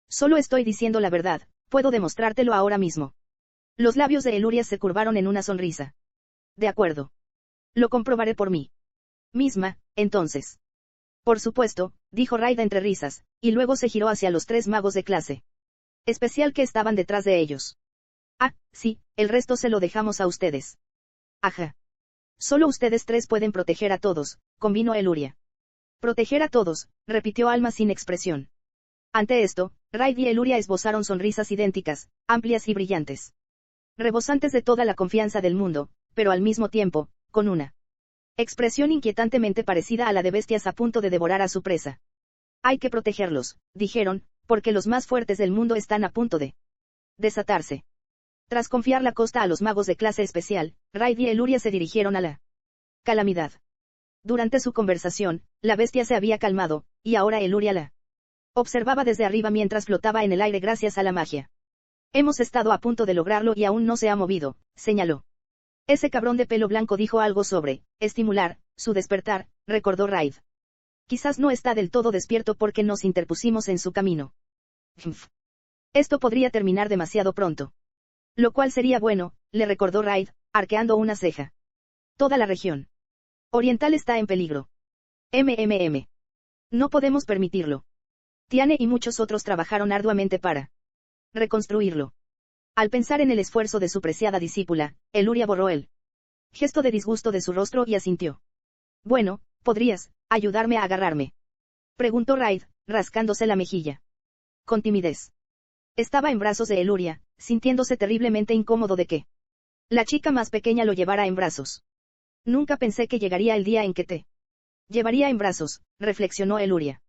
Solo estoy diciendo la verdad, puedo demostrártelo ahora mismo. Los labios de Eluria se curvaron en una sonrisa. De acuerdo. Lo comprobaré por mí misma, entonces. Por supuesto, dijo Raida entre risas, y luego se giró hacia los 3 magos de clase especial que estaban detrás de ellos. Ah, sí, el resto se lo dejamos a ustedes. Ajá. Solo ustedes 3 pueden proteger a todos, convino Eluria. Proteger a todos, repitió Alma sin expresión. Ante esto, Raid y Eluria esbozaron sonrisas idénticas, amplias y brillantes. rebosantes de toda la confianza del mundo, pero al mismo tiempo, con una expresión inquietantemente parecida a la de bestias a punto de devorar a su presa. Hay que protegerlos, dijeron, porque los más fuertes del mundo están a punto de desatarse. Tras confiar la costa a los magos de clase especial, Raid y Eluria se dirigieron a la calamidad. Durante su conversación, la bestia se había calmado, y ahora Eluria la observaba desde arriba mientras flotaba en el aire gracias a la magia. Hemos estado a punto de lograrlo y aún no se ha movido, señaló. Ese cabrón de pelo blanco dijo algo sobre estimular su despertar, recordó Raid. Quizás no está del todo despierto porque nos interpusimos en su camino. Esto podría terminar demasiado pronto. Lo cual sería bueno, le recordó Raid, arqueando una ceja. Toda la región oriental está en peligro. No podemos permitirlo. Tiane y muchos otros trabajaron arduamente para reconstruirlo. Al pensar en el esfuerzo de su preciada discípula, Eluria borró el gesto de disgusto de su rostro y asintió. Bueno, ¿podrías ayudarme a agarrarme?, preguntó Raid, rascándose la mejilla. Con timidez. Estaba en brazos de Eluria, sintiéndose terriblemente incómodo de que la chica más pequeña lo llevara en brazos. Nunca pensé que llegaría el día en que te llevaría en brazos, reflexionó Eluria.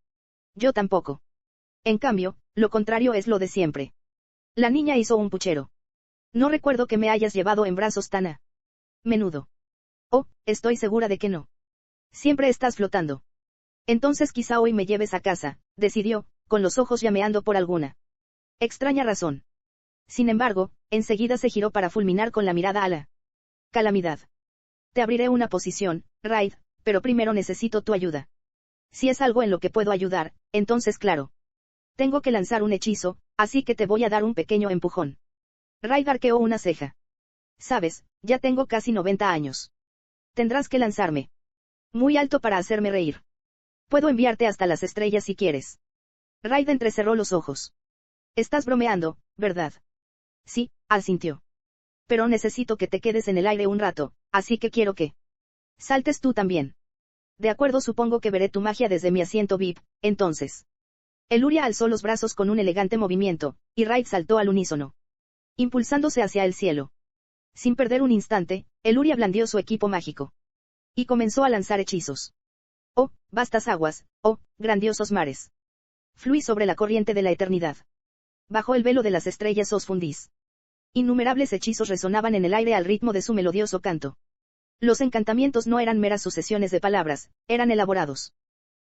Yo tampoco. En cambio, lo contrario es lo de siempre. La niña hizo un puchero. No recuerdo que me hayas llevado en brazos tan a menudo. Oh, estoy segura de que no. Siempre estás flotando. Entonces quizá hoy me lleves a casa, decidió, con los ojos llameando por alguna extraña razón. Sin embargo, enseguida se giró para fulminar con la mirada a la calamidad. Te abriré una posición, Raid, pero primero necesito tu ayuda. Si es algo en lo que puedo ayudar, entonces claro. Tengo que lanzar un hechizo, así que te voy a dar un pequeño empujón. Raid arqueó una ceja. Sabes, ya tengo casi 90 años. Tendrás que lanzarme muy alto para hacerme reír. Puedo enviarte hasta las estrellas si quieres. Raid entrecerró los ojos. Estás bromeando, ¿verdad? Sí, asintió. Pero necesito que te quedes en el aire un rato, así que quiero que saltes tú también. De acuerdo, supongo que veré tu magia desde mi asiento VIP, entonces. Eluria alzó los brazos con un elegante movimiento, y Raid saltó al unísono, impulsándose hacia el cielo. Sin perder un instante, Eluria blandió su equipo mágico y comenzó a lanzar hechizos. Oh, vastas aguas, oh, grandiosos mares. Fluí sobre la corriente de la eternidad. Bajo el velo de las estrellas os fundís. Innumerables hechizos resonaban en el aire al ritmo de su melodioso canto. Los encantamientos no eran meras sucesiones de palabras, eran elaborados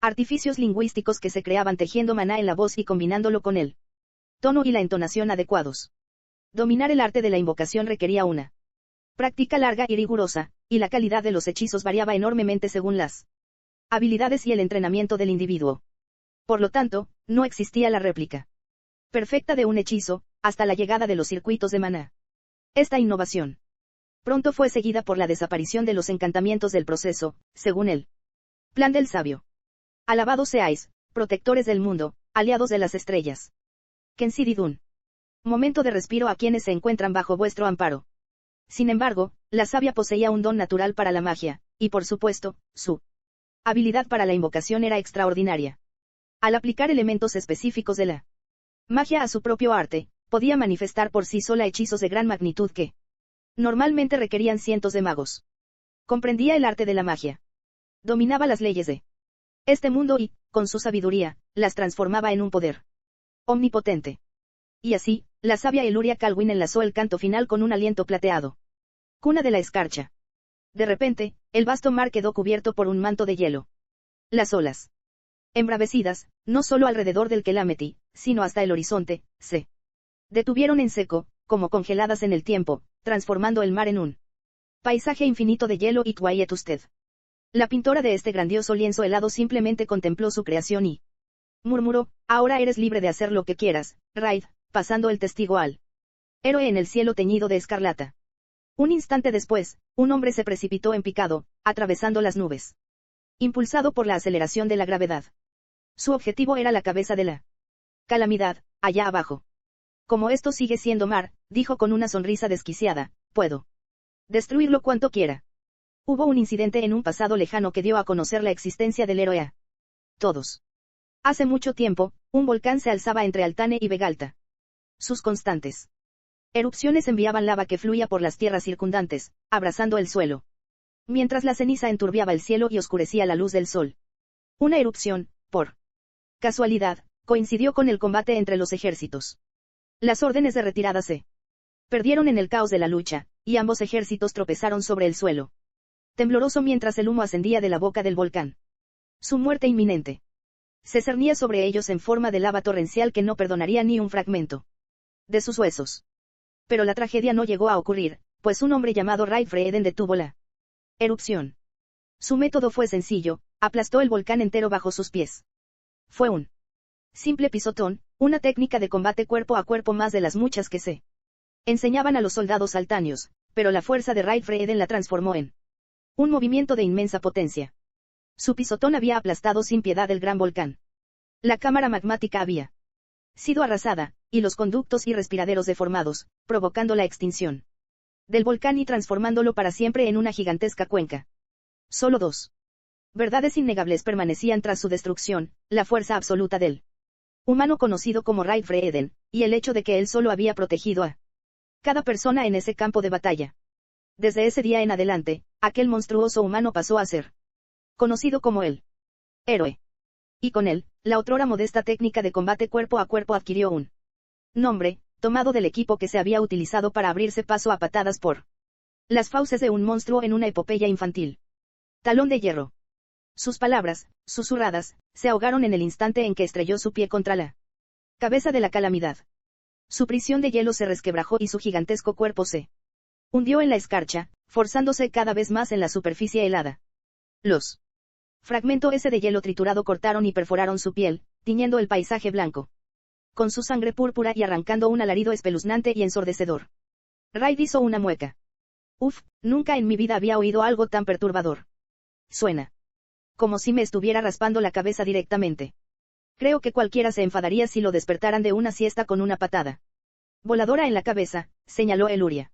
artificios lingüísticos que se creaban tejiendo maná en la voz y combinándolo con el tono y la entonación adecuados. Dominar el arte de la invocación requería una práctica larga y rigurosa, y la calidad de los hechizos variaba enormemente según las habilidades y el entrenamiento del individuo. Por lo tanto, no existía la réplica perfecta de un hechizo, hasta la llegada de los circuitos de maná. Esta innovación pronto fue seguida por la desaparición de los encantamientos del proceso, según el plan del sabio. Alabados seáis, protectores del mundo, aliados de las estrellas. Kensididun. Momento de respiro a quienes se encuentran bajo vuestro amparo. Sin embargo, la sabia poseía un don natural para la magia, y por supuesto, su habilidad para la invocación era extraordinaria. Al aplicar elementos específicos de la magia a su propio arte, podía manifestar por sí sola hechizos de gran magnitud que normalmente requerían cientos de magos. Comprendía el arte de la magia. Dominaba las leyes de este mundo y, con su sabiduría, las transformaba en un poder omnipotente. Y así, la sabia Eluria Calwin enlazó el canto final con un aliento plateado. Cuna de la escarcha. De repente, el vasto mar quedó cubierto por un manto de hielo. Las olas, embravecidas, no solo alrededor del Kelameti, sino hasta el horizonte, se detuvieron en seco, como congeladas en el tiempo, transformando el mar en un paisaje infinito de hielo y quiet usted. La pintora de este grandioso lienzo helado simplemente contempló su creación y murmuró, ahora eres libre de hacer lo que quieras, Raid, pasando el testigo al héroe en el cielo teñido de escarlata. Un instante después, un hombre se precipitó en picado, atravesando las nubes, impulsado por la aceleración de la gravedad. Su objetivo era la cabeza de la calamidad, allá abajo. Como esto sigue siendo mar, dijo con una sonrisa desquiciada, puedo destruirlo cuanto quiera. Hubo un incidente en un pasado lejano que dio a conocer la existencia del héroe a todos. Hace mucho tiempo, un volcán se alzaba entre Altane y Vegalta. Sus constantes Erupciones enviaban lava que fluía por las tierras circundantes, abrasando el suelo. Mientras la ceniza enturbiaba el cielo y oscurecía la luz del sol. Una erupción, por casualidad, coincidió con el combate entre los ejércitos. Las órdenes de retirada se perdieron en el caos de la lucha, y ambos ejércitos tropezaron sobre el suelo. Tembloroso mientras el humo ascendía de la boca del volcán. Su muerte inminente se cernía sobre ellos en forma de lava torrencial que no perdonaría ni un fragmento de sus huesos. Pero la tragedia no llegó a ocurrir, pues un hombre llamado Raid Freeden detuvo la erupción. Su método fue sencillo, aplastó el volcán entero bajo sus pies. Fue un simple pisotón, una técnica de combate cuerpo a cuerpo más de las muchas que se enseñaban a los soldados altaños, pero la fuerza de Raid Freeden la transformó en un movimiento de inmensa potencia. Su pisotón había aplastado sin piedad el gran volcán. La cámara magmática había sido arrasada, y los conductos y respiraderos deformados, provocando la extinción del volcán y transformándolo para siempre en una gigantesca cuenca. Solo dos verdades innegables permanecían tras su destrucción: la fuerza absoluta del humano conocido como Raid Freeden, y el hecho de que él solo había protegido a cada persona en ese campo de batalla. Desde ese día en adelante, aquel monstruoso humano pasó a ser conocido como el héroe. Y con él, la otrora modesta técnica de combate cuerpo a cuerpo adquirió un nombre, tomado del equipo que se había utilizado para abrirse paso a patadas por las fauces de un monstruo en una epopeya infantil. Talón de hierro. Sus palabras, susurradas, se ahogaron en el instante en que estrelló su pie contra la cabeza de la calamidad. Su prisión de hielo se resquebrajó y su gigantesco cuerpo se hundió en la escarcha, forzándose cada vez más en la superficie helada. Los fragmentos de hielo triturado cortaron y perforaron su piel, tiñendo el paisaje blanco con su sangre púrpura y arrancando un alarido espeluznante y ensordecedor. Raid hizo una mueca. Uf, nunca en mi vida había oído algo tan perturbador. Suena como si me estuviera raspando la cabeza directamente. Creo que cualquiera se enfadaría si lo despertaran de una siesta con una patada voladora en la cabeza, señaló Eluria.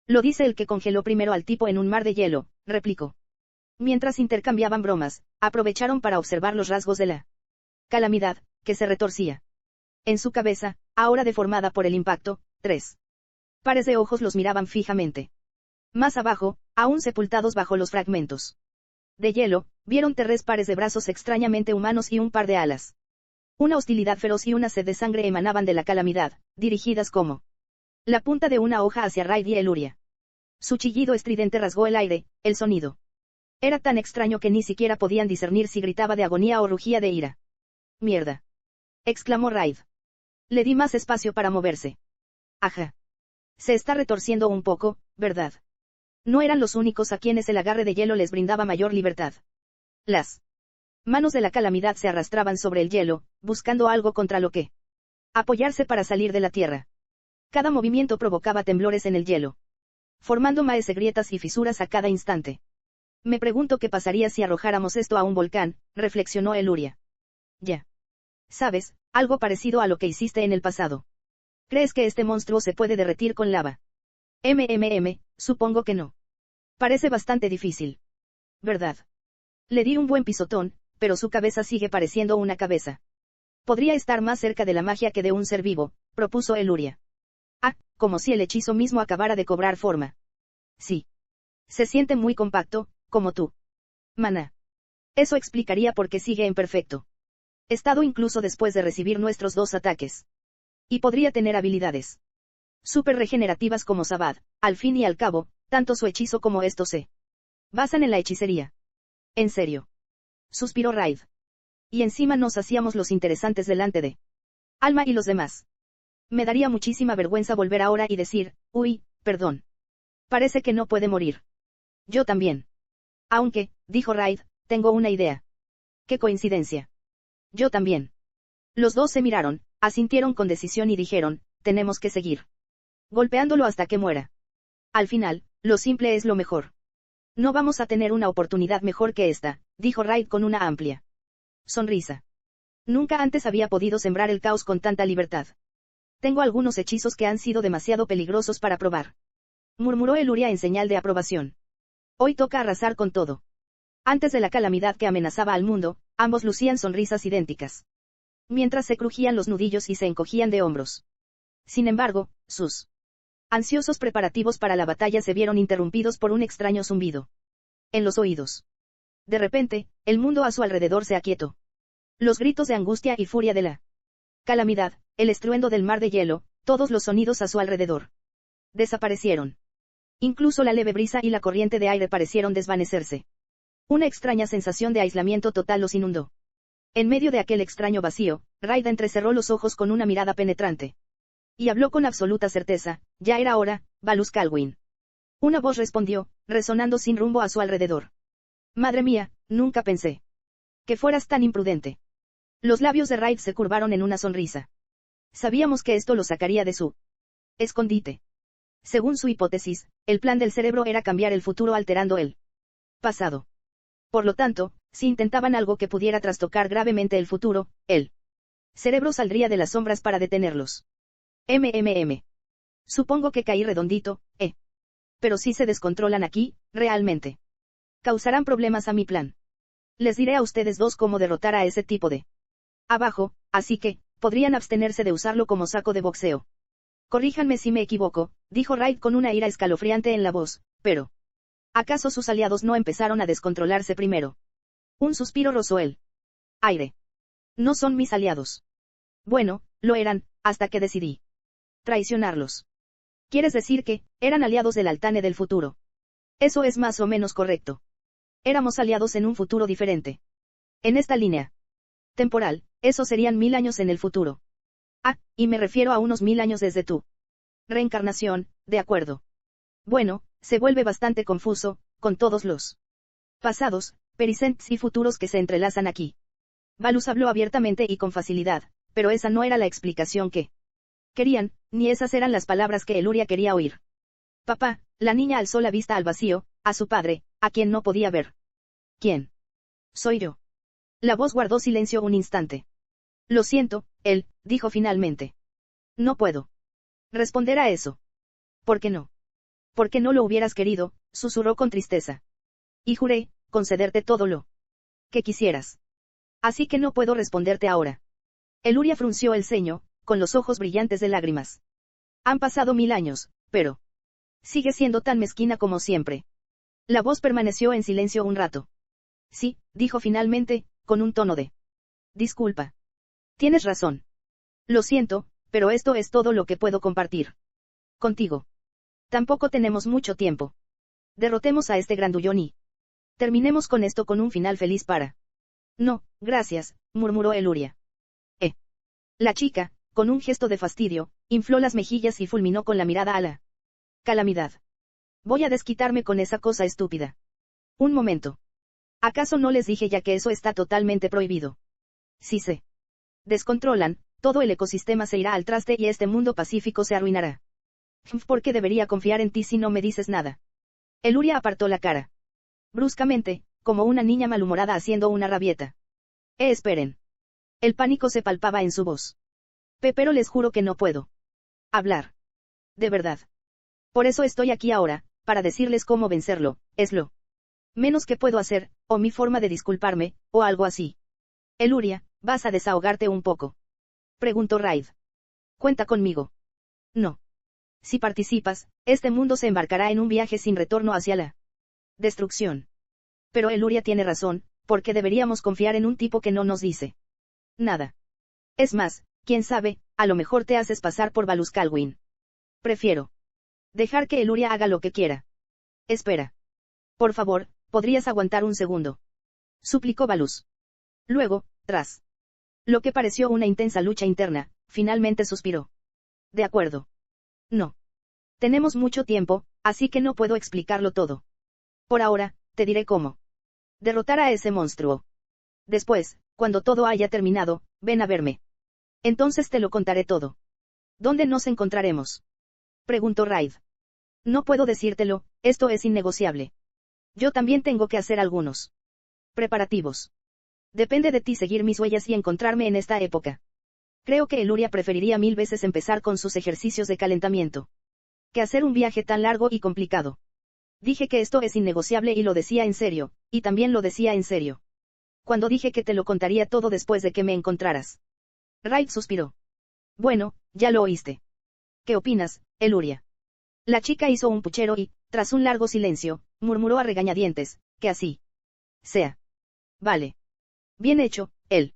Lo dice el que congeló primero al tipo en un mar de hielo, replicó. Mientras intercambiaban bromas, aprovecharon para observar los rasgos de la calamidad, que se retorcía. En su cabeza, ahora deformada por el impacto, 3 pares de ojos los miraban fijamente. Más abajo, aún sepultados bajo los fragmentos de hielo, vieron 3 pares de brazos extrañamente humanos y un par de alas. Una hostilidad feroz y una sed de sangre emanaban de la calamidad, dirigidas como la punta de una hoja hacia Raid y Eluria. Su chillido estridente rasgó el aire, el sonido era tan extraño que ni siquiera podían discernir si gritaba de agonía o rugía de ira. «Mierda», exclamó Raid. Le di más espacio para moverse. «Ajá. Se está retorciendo un poco, ¿verdad?» No eran los únicos a quienes el agarre de hielo les brindaba mayor libertad. Las manos de la calamidad se arrastraban sobre el hielo, buscando algo contra lo que apoyarse para salir de la tierra. Cada movimiento provocaba temblores en el hielo, formando maes grietas y fisuras a cada instante. Me pregunto qué pasaría si arrojáramos esto a un volcán, reflexionó Eluria. Ya. Sabes, algo parecido a lo que hiciste en el pasado. ¿Crees que este monstruo se puede derretir con lava? Supongo que no. Parece bastante difícil. ¿Verdad? Le di un buen pisotón, pero su cabeza sigue pareciendo una cabeza. Podría estar más cerca de la magia que de un ser vivo, propuso Eluria. Ah, como si el hechizo mismo acabara de cobrar forma. Sí. Se siente muy compacto, como tú. Maná. Eso explicaría por qué sigue en perfecto estado incluso después de recibir nuestros 2 ataques. Y podría tener habilidades súper regenerativas como Sabad. Al fin y al cabo, tanto su hechizo como esto se basan en la hechicería. En serio. Suspiró Raid. Y encima nos hacíamos los interesantes delante de Alma y los demás. Me daría muchísima vergüenza volver ahora y decir, uy, perdón. Parece que no puede morir. Yo también. Aunque, dijo Raid, tengo una idea. ¡Qué coincidencia! Yo también. Los dos se miraron, asintieron con decisión y dijeron, tenemos que seguir golpeándolo hasta que muera. Al final, lo simple es lo mejor. No vamos a tener una oportunidad mejor que esta, dijo Raid con una amplia sonrisa. Nunca antes había podido sembrar el caos con tanta libertad. Tengo algunos hechizos que han sido demasiado peligrosos para probar. Murmuró Eluria en señal de aprobación. Hoy toca arrasar con todo. Antes de la calamidad que amenazaba al mundo, ambos lucían sonrisas idénticas. Mientras se crujían los nudillos y se encogían de hombros. Sin embargo, sus Ansiosos preparativos para la batalla se vieron interrumpidos por un extraño zumbido en los oídos. De repente, el mundo a su alrededor se aquietó. Los gritos de angustia y furia de la calamidad, el estruendo del mar de hielo, todos los sonidos a su alrededor desaparecieron. Incluso la leve brisa y la corriente de aire parecieron desvanecerse. Una extraña sensación de aislamiento total los inundó. En medio de aquel extraño vacío, Raid entrecerró los ojos con una mirada penetrante. Y habló con absoluta certeza: ya era hora, Valus Calwyn. Una voz respondió, resonando sin rumbo a su alrededor. Madre mía, nunca pensé que fueras tan imprudente. Los labios de Raid se curvaron en una sonrisa. Sabíamos que esto lo sacaría de su escondite. Según su hipótesis, el plan del cerebro era cambiar el futuro alterando el pasado. Por lo tanto, si intentaban algo que pudiera trastocar gravemente el futuro, el cerebro saldría de las sombras para detenerlos. Supongo que caí redondito, Pero si se descontrolan aquí, realmente causarán problemas a mi plan. Les diré a ustedes dos cómo derrotar a ese tipo de abajo, así que, podrían abstenerse de usarlo como saco de boxeo. Corríjanme si me equivoco, dijo Raid con una ira escalofriante en la voz, pero ¿acaso sus aliados no empezaron a descontrolarse primero? Un suspiro rozó el aire. No son mis aliados. Bueno, lo eran, hasta que decidí traicionarlos. ¿Quieres decir que eran aliados del Altane del futuro? Eso es más o menos correcto. Éramos aliados en un futuro diferente. En esta línea temporal, eso serían 1000 años en el futuro. Ah, y me refiero a unos 1000 años desde tu reencarnación, de acuerdo. Bueno, se vuelve bastante confuso, con todos los pasados, presentes y futuros que se entrelazan aquí. Valus habló abiertamente y con facilidad, pero esa no era la explicación que querían, ni esas eran las palabras que Eluria quería oír. Papá, la niña alzó la vista al vacío, a su padre, a quien no podía ver. ¿Quién? Soy yo. La voz guardó silencio un instante. Lo siento, él, dijo finalmente. No puedo responder a eso. ¿Por qué no? Porque no lo hubieras querido, susurró con tristeza. Y juré concederte todo lo que quisieras. Así que no puedo responderte ahora. Eluria frunció el ceño, con los ojos brillantes de lágrimas. Han pasado 1000 años, pero sigue siendo tan mezquina como siempre. La voz permaneció en silencio un rato. Sí, dijo finalmente, con un tono de disculpa. Tienes razón. Lo siento, pero esto es todo lo que puedo compartir contigo. Tampoco tenemos mucho tiempo. Derrotemos a este grandullón y terminemos con esto con un final feliz para... No, gracias, murmuró Eluria. La chica, con un gesto de fastidio, infló las mejillas y fulminó con la mirada a la calamidad. Voy a desquitarme con esa cosa estúpida. Un momento. ¿Acaso no les dije ya que eso está totalmente prohibido? Si se descontrolan, todo el ecosistema se irá al traste y este mundo pacífico se arruinará. ¿Por qué debería confiar en ti si no me dices nada? Eluria apartó la cara. Bruscamente, como una niña malhumorada haciendo una rabieta. Esperen. El pánico se palpaba en su voz. Pero les juro que no puedo hablar. De verdad. Por eso estoy aquí ahora, para decirles cómo vencerlo, es lo menos que puedo hacer, o mi forma de disculparme, o algo así. Eluria, ¿vas a desahogarte un poco? Preguntó Raid. Cuenta conmigo. No. Si participas, este mundo se embarcará en un viaje sin retorno hacia la destrucción. Pero Eluria tiene razón, porque deberíamos confiar en un tipo que no nos dice nada. Es más, quién sabe, a lo mejor te haces pasar por Valus Calwyn. Prefiero dejar que Eluria haga lo que quiera. Espera. Por favor, ¿podrías aguantar un segundo? Suplicó Valus. Luego, tras lo que pareció una intensa lucha interna, finalmente suspiró. De acuerdo. No. Tenemos mucho tiempo, así que no puedo explicarlo todo. Por ahora, te diré cómo derrotar a ese monstruo. Después, cuando todo haya terminado, ven a verme. Entonces te lo contaré todo. ¿Dónde nos encontraremos? Preguntó Raid. No puedo decírtelo, esto es innegociable. Yo también tengo que hacer algunos preparativos. Depende de ti seguir mis huellas y encontrarme en esta época. Creo que Eluria preferiría 1000 veces empezar con sus ejercicios de calentamiento que hacer un viaje tan largo y complicado. Dije que esto es innegociable y lo decía en serio, y también lo decía en serio cuando dije que te lo contaría todo después de que me encontraras. Raid suspiró. Bueno, ya lo oíste. ¿Qué opinas, Eluria? La chica hizo un puchero y, tras un largo silencio, murmuró a regañadientes, que así sea. Vale. Bien hecho, él.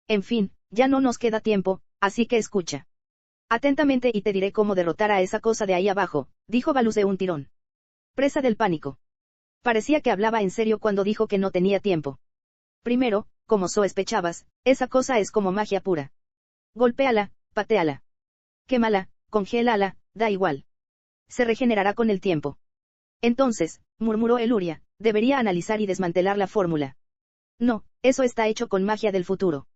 En fin, ya no nos queda tiempo, así que escucha atentamente y te diré cómo derrotar a esa cosa de ahí abajo, dijo Baluz de un tirón. Presa del pánico. Parecía que hablaba en serio cuando dijo que no tenía tiempo. Primero, como sospechabas, esa cosa es como magia pura. Golpéala, patéala. Quémala, congélala, da igual. Se regenerará con el tiempo. Entonces, murmuró Eluria, debería analizar y desmantelar la fórmula. No, eso está hecho con magia del futuro.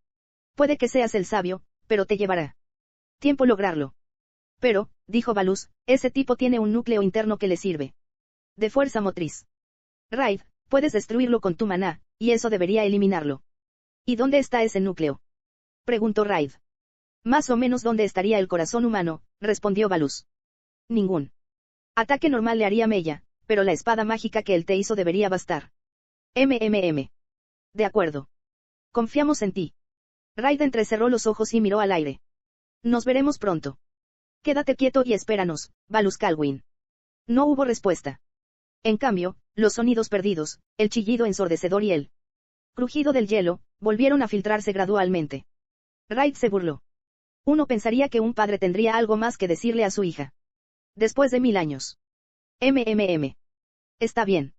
Puede que seas el sabio, pero te llevará tiempo lograrlo. Pero, dijo Baluz, ese tipo tiene un núcleo interno que le sirve de fuerza motriz. Raid, puedes destruirlo con tu maná, y eso debería eliminarlo. ¿Y dónde está ese núcleo?, preguntó Raid. Más o menos donde estaría el corazón humano, respondió Baluz. Ningún ataque normal le haría mella, pero la espada mágica que él te hizo debería bastar. De acuerdo. Confiamos en ti. Raid entrecerró los ojos y miró al aire. Nos veremos pronto. Quédate quieto y espéranos, Baluz Calwin. No hubo respuesta. En cambio, los sonidos perdidos, el chillido ensordecedor y el crujido del hielo, volvieron a filtrarse gradualmente. Raid se burló. Uno pensaría que un padre tendría algo más que decirle a su hija. Después de 1000 años. Está bien.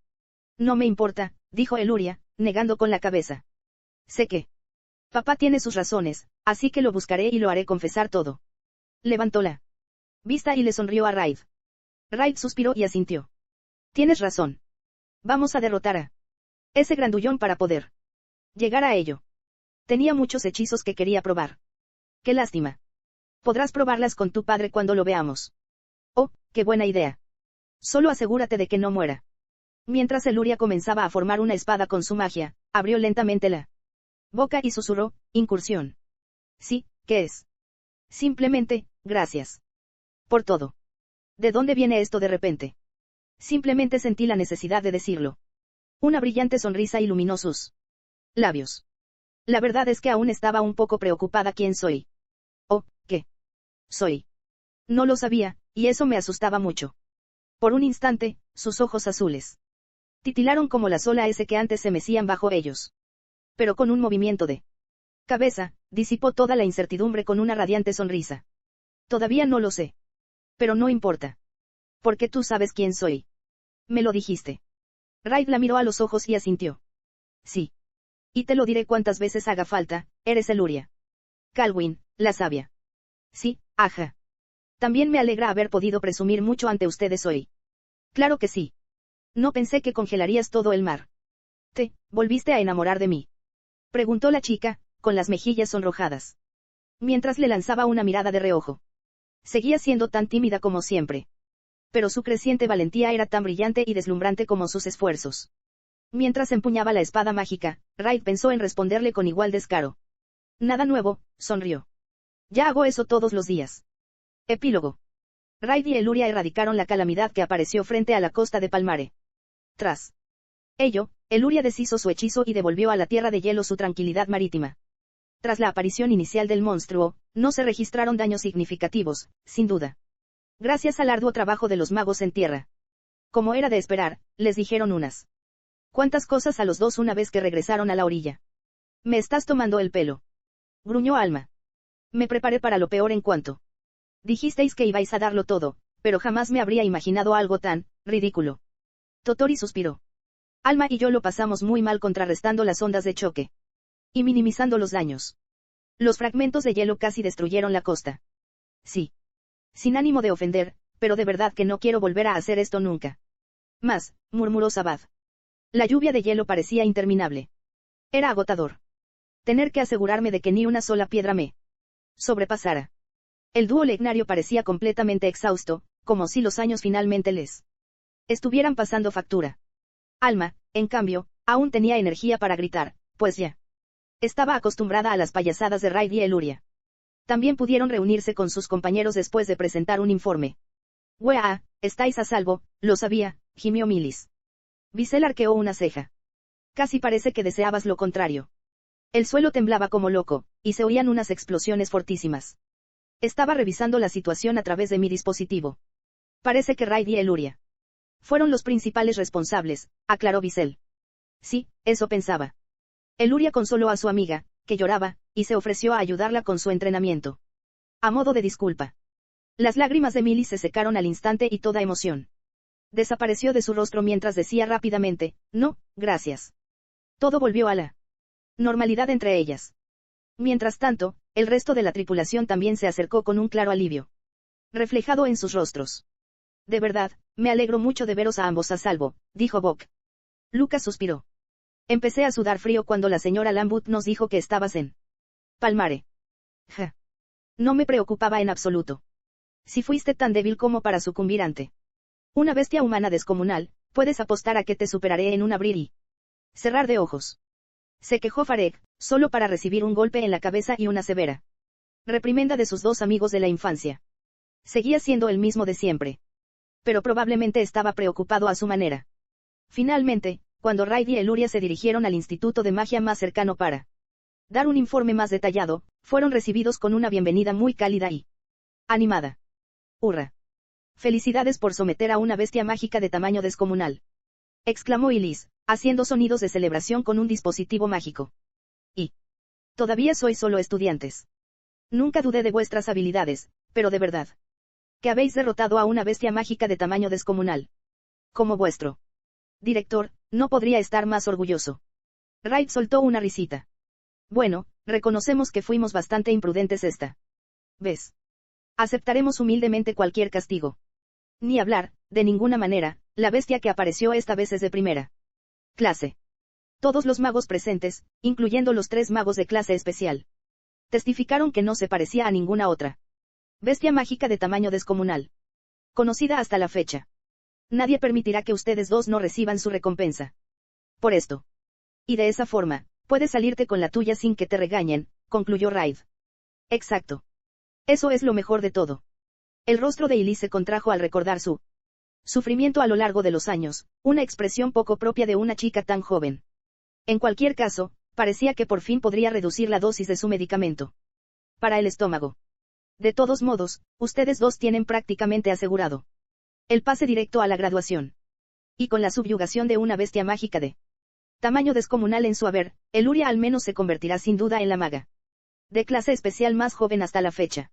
No me importa, dijo Eluria, negando con la cabeza. Sé que papá tiene sus razones, así que lo buscaré y lo haré confesar todo. Levantó la vista y le sonrió a Raid. Raid suspiró y asintió. Tienes razón. Vamos a derrotar a ese grandullón para poder llegar a ello. Tenía muchos hechizos que quería probar. Qué lástima. Podrás probarlas con tu padre cuando lo veamos. Oh, qué buena idea. Solo asegúrate de que no muera. Mientras Eluria comenzaba a formar una espada con su magia, abrió lentamente la boca y susurró, incursión. Sí, ¿qué es? Simplemente, gracias. Por todo. ¿De dónde viene esto de repente? Simplemente sentí la necesidad de decirlo. Una brillante sonrisa iluminó sus labios. La verdad es que aún estaba un poco preocupada quién soy. ¿O qué soy? No lo sabía, y eso me asustaba mucho. Por un instante, sus ojos azules titilaron como las olas que antes se mecían bajo ellos. Pero con un movimiento de cabeza, disipó toda la incertidumbre con una radiante sonrisa. Todavía no lo sé. Pero no importa. Porque tú sabes quién soy. Me lo dijiste. Raid la miró a los ojos y asintió. Sí. Y te lo diré cuantas veces haga falta, eres Eluria Calwin, la sabia. Sí, ajá. También me alegra haber podido presumir mucho ante ustedes hoy. Claro que sí. No pensé que congelarías todo el mar. ¿Te volviste a enamorar de mí?, preguntó la chica, con las mejillas sonrojadas. Mientras le lanzaba una mirada de reojo. Seguía siendo tan tímida como siempre. Pero su creciente valentía era tan brillante y deslumbrante como sus esfuerzos. Mientras empuñaba la espada mágica, Raid pensó en responderle con igual descaro. Nada nuevo, sonrió. Ya hago eso todos los días. Epílogo. Raid y Eluria erradicaron la calamidad que apareció frente a la costa de Palmare. Tras ello, Eluria deshizo su hechizo y devolvió a la tierra de hielo su tranquilidad marítima. Tras la aparición inicial del monstruo, no se registraron daños significativos, sin duda. Gracias al arduo trabajo de los magos en tierra. Como era de esperar, les dijeron unas cuantas cosas a los dos una vez que regresaron a la orilla. Me estás tomando el pelo, gruñó Alma. Me preparé para lo peor en cuanto dijisteis que ibais a darlo todo, pero jamás me habría imaginado algo tan ridículo. Totori suspiró. Alma y yo lo pasamos muy mal contrarrestando las ondas de choque y minimizando los daños. Los fragmentos de hielo casi destruyeron la costa. Sí. Sin ánimo de ofender, pero de verdad que no quiero volver a hacer esto nunca más, murmuró Sabad. La lluvia de hielo parecía interminable. Era agotador. Tener que asegurarme de que ni una sola piedra me sobrepasara. El dúo legnario parecía completamente exhausto, como si los años finalmente les estuvieran pasando factura. Alma, en cambio, aún tenía energía para gritar, pues ya estaba acostumbrada a las payasadas de Raid y Eluria. También pudieron reunirse con sus compañeros después de presentar un informe. «Wea, estáis a salvo», lo sabía, gimió Milis. Visel arqueó una ceja. Casi parece que deseabas lo contrario. El suelo temblaba como loco, y se oían unas explosiones fortísimas. Estaba revisando la situación a través de mi dispositivo. Parece que Raid y Eluria fueron los principales responsables, aclaró Bissell. Sí, eso pensaba. Eluria consoló a su amiga, que lloraba, y se ofreció a ayudarla con su entrenamiento. A modo de disculpa. Las lágrimas de Millie se secaron al instante y toda emoción desapareció de su rostro mientras decía rápidamente, no, gracias. Todo volvió a la normalidad entre ellas. Mientras tanto, el resto de la tripulación también se acercó con un claro alivio reflejado en sus rostros. De verdad, me alegro mucho de veros a ambos a salvo, dijo Bock. Lucas suspiró. Empecé a sudar frío cuando la señora Lambut nos dijo que estabas en Palmare. Ja. No me preocupaba en absoluto. Si fuiste tan débil como para sucumbir ante una bestia humana descomunal, puedes apostar a que te superaré en un abrir y cerrar de ojos. Se quejó Farek, solo para recibir un golpe en la cabeza y una severa reprimenda de sus dos amigos de la infancia. Seguía siendo el mismo de siempre. Pero probablemente estaba preocupado a su manera. Finalmente, cuando Raid y Eluria se dirigieron al instituto de magia más cercano para dar un informe más detallado, fueron recibidos con una bienvenida muy cálida y animada. ¡Hurra! Felicidades por someter a una bestia mágica de tamaño descomunal, exclamó Elise, haciendo sonidos de celebración con un dispositivo mágico. Y todavía sois solo estudiantes. Nunca dudé de vuestras habilidades, pero de verdad que habéis derrotado a una bestia mágica de tamaño descomunal. Como vuestro director, no podría estar más orgulloso. Raid soltó una risita. Bueno, reconocemos que fuimos bastante imprudentes esta vez. Aceptaremos humildemente cualquier castigo. Ni hablar, de ninguna manera, la bestia que apareció esta vez es de primera clase. Todos los magos presentes, incluyendo los 3 magos de clase especial, testificaron que no se parecía a ninguna otra bestia mágica de tamaño descomunal conocida hasta la fecha. Nadie permitirá que ustedes dos no reciban su recompensa por esto. Y de esa forma, puedes salirte con la tuya sin que te regañen, concluyó Raid. Exacto. Eso es lo mejor de todo. El rostro de Elise se contrajo al recordar su sufrimiento a lo largo de los años, una expresión poco propia de una chica tan joven. En cualquier caso, parecía que por fin podría reducir la dosis de su medicamento para el estómago. De todos modos, ustedes dos tienen prácticamente asegurado el pase directo a la graduación. Y con la subyugación de una bestia mágica de tamaño descomunal en su haber, Eluria al menos se convertirá sin duda en la maga de clase especial más joven hasta la fecha.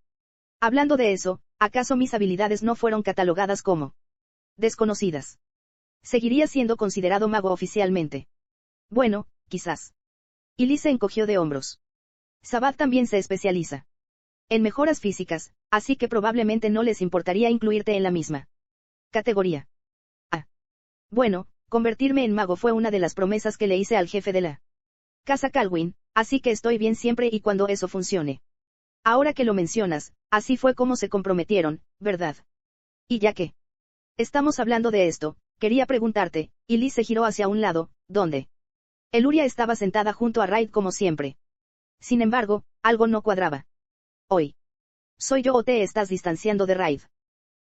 Hablando de eso, ¿acaso mis habilidades no fueron catalogadas como desconocidas? Seguiría siendo considerado mago oficialmente. Bueno, quizás. Elise se encogió de hombros. Sabat también se especializa en mejoras físicas, así que probablemente no les importaría incluirte en la misma categoría. Ah. Bueno, convertirme en mago fue una de las promesas que le hice al jefe de la casa Calwyn, así que estoy bien siempre y cuando eso funcione. Ahora que lo mencionas, así fue como se comprometieron, ¿verdad? Y ya que estamos hablando de esto, quería preguntarte, y Liz se giró hacia un lado, ¿dónde? Eluria estaba sentada junto a Raid como siempre. Sin embargo, algo no cuadraba. Hoy. ¿Soy yo o te estás distanciando de Raid?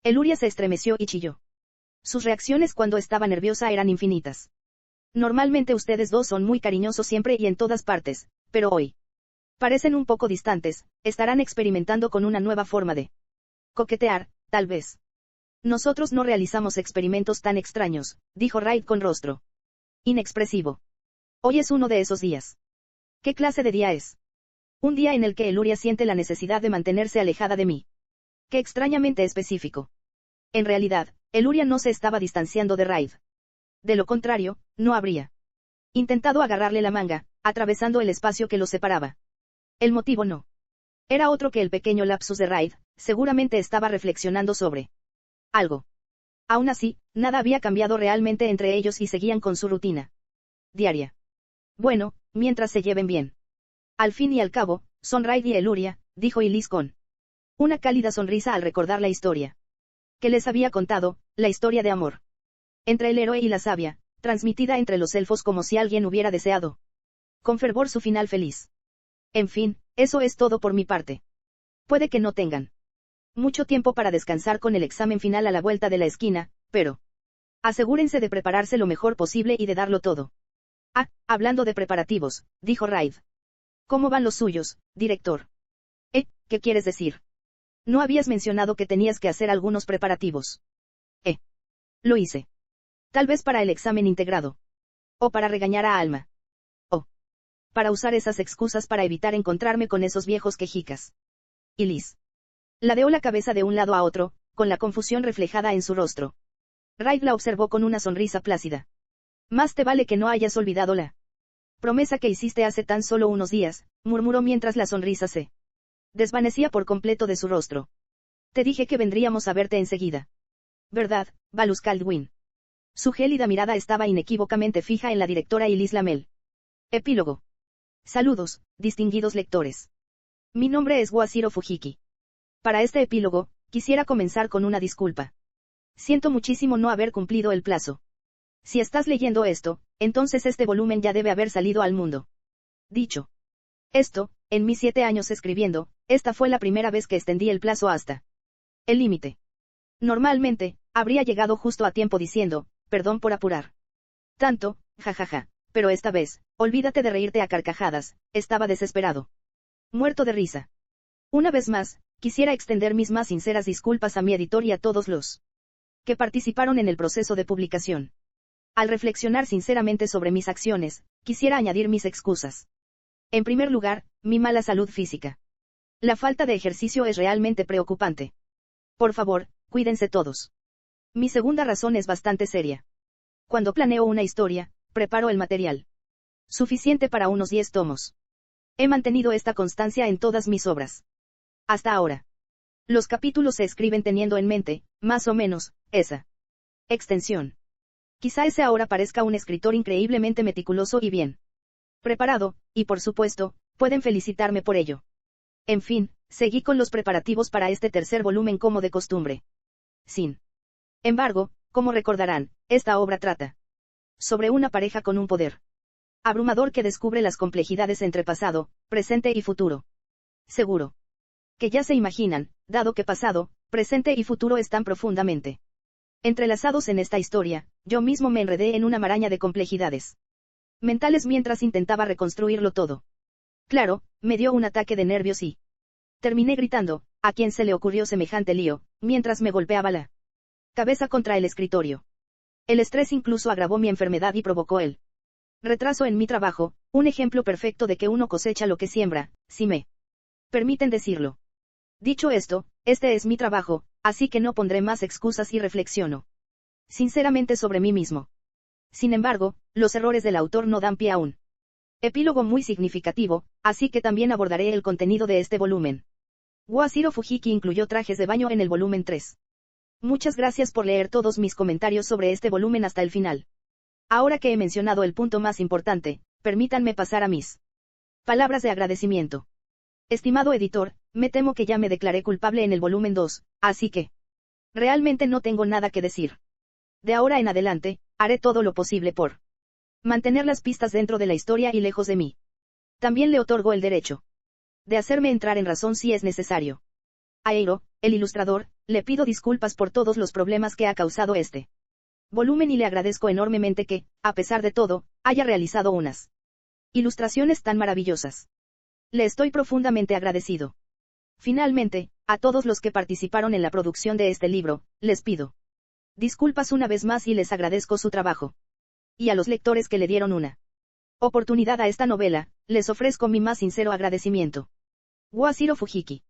Eluria se estremeció y chilló. Sus reacciones cuando estaba nerviosa eran infinitas. Normalmente ustedes dos son muy cariñosos siempre y en todas partes, pero hoy parecen un poco distantes, estarán experimentando con una nueva forma de coquetear, tal vez. Nosotros no realizamos experimentos tan extraños, dijo Raid con rostro inexpresivo. Hoy es uno de esos días. ¿Qué clase de día es? Un día en el que Eluria siente la necesidad de mantenerse alejada de mí. Qué extrañamente específico. En realidad, Eluria no se estaba distanciando de Raid. De lo contrario, no habría intentado agarrarle la manga, atravesando el espacio que los separaba. El motivo no era otro que el pequeño lapsus de Raid, seguramente estaba reflexionando sobre algo. Aún así, nada había cambiado realmente entre ellos y seguían con su rutina diaria. Bueno, mientras se lleven bien. Al fin y al cabo, son Raid y Eluria, dijo Elise con una cálida sonrisa al recordar la historia que les había contado, la historia de amor entre el héroe y la sabia, transmitida entre los elfos como si alguien hubiera deseado con fervor su final feliz. En fin, eso es todo por mi parte. Puede que no tengan mucho tiempo para descansar con el examen final a la vuelta de la esquina, pero asegúrense de prepararse lo mejor posible y de darlo todo. Ah, hablando de preparativos, dijo Raid. ¿Cómo van los suyos, director? ¿Qué quieres decir? No habías mencionado que tenías que hacer algunos preparativos. Lo hice. Tal vez para el examen integrado. O para regañar a Alma. O para usar esas excusas para evitar encontrarme con esos viejos quejicas. Y Liz ladeó la cabeza de un lado a otro, con la confusión reflejada en su rostro. Wright la observó con una sonrisa plácida. Más te vale que no hayas olvidado la promesa que hiciste hace tan solo unos días, murmuró mientras la sonrisa se desvanecía por completo de su rostro. Te dije que vendríamos a verte enseguida. ¿Verdad, Valus Caldwin? Su gélida mirada estaba inequívocamente fija en la directora Elise Lamel. Epílogo. Saludos, distinguidos lectores. Mi nombre es Waziro Fujiki. Para este epílogo, quisiera comenzar con una disculpa. Siento muchísimo no haber cumplido el plazo. Si estás leyendo esto, entonces este volumen ya debe haber salido al mundo. Dicho esto, en mis 7 años escribiendo, esta fue la primera vez que extendí el plazo hasta el límite. Normalmente, habría llegado justo a tiempo diciendo, perdón por apurar tanto, jajaja, pero esta vez, olvídate de reírte a carcajadas, estaba desesperado. Muerto de risa. Una vez más, quisiera extender mis más sinceras disculpas a mi editor y a todos los que participaron en el proceso de publicación. Al reflexionar sinceramente sobre mis acciones, quisiera añadir mis excusas. En primer lugar, mi mala salud física. La falta de ejercicio es realmente preocupante. Por favor, cuídense todos. Mi segunda razón es bastante seria. Cuando planeo una historia, preparo el material suficiente para unos 10 tomos. He mantenido esta constancia en todas mis obras. Hasta ahora. Los capítulos se escriben teniendo en mente, más o menos, esa extensión. Quizá ese ahora parezca un escritor increíblemente meticuloso y bien preparado, y por supuesto, pueden felicitarme por ello. En fin, seguí con los preparativos para este tercer volumen como de costumbre. Sin embargo, como recordarán, esta obra trata sobre una pareja con un poder abrumador que descubre las complejidades entre pasado, presente y futuro. Seguro que ya se imaginan, dado que pasado, presente y futuro están profundamente entrelazados en esta historia, yo mismo me enredé en una maraña de complejidades mentales mientras intentaba reconstruirlo todo. Claro, me dio un ataque de nervios y terminé gritando, ¿a quién se le ocurrió semejante lío?, mientras me golpeaba la cabeza contra el escritorio. El estrés incluso agravó mi enfermedad y provocó el retraso en mi trabajo, un ejemplo perfecto de que uno cosecha lo que siembra, si me permiten decirlo. Dicho esto, este es mi trabajo, así que no pondré más excusas y reflexiono sinceramente sobre mí mismo. Sin embargo, los errores del autor no dan pie a un epílogo muy significativo, así que también abordaré el contenido de este volumen. Waziro Fujiki incluyó trajes de baño en el volumen 3. Muchas gracias por leer todos mis comentarios sobre este volumen hasta el final. Ahora que he mencionado el punto más importante, permítanme pasar a mis palabras de agradecimiento. Estimado editor, me temo que ya me declaré culpable en el volumen 2, así que realmente no tengo nada que decir. De ahora en adelante, haré todo lo posible por mantener las pistas dentro de la historia y lejos de mí. También le otorgo el derecho de hacerme entrar en razón si es necesario. A Eiro, el ilustrador, le pido disculpas por todos los problemas que ha causado este volumen y le agradezco enormemente que, a pesar de todo, haya realizado unas ilustraciones tan maravillosas. Le estoy profundamente agradecido. Finalmente, a todos los que participaron en la producción de este libro, les pido disculpas una vez más y les agradezco su trabajo. Y a los lectores que le dieron una oportunidad a esta novela, les ofrezco mi más sincero agradecimiento. Waziro Fujiki.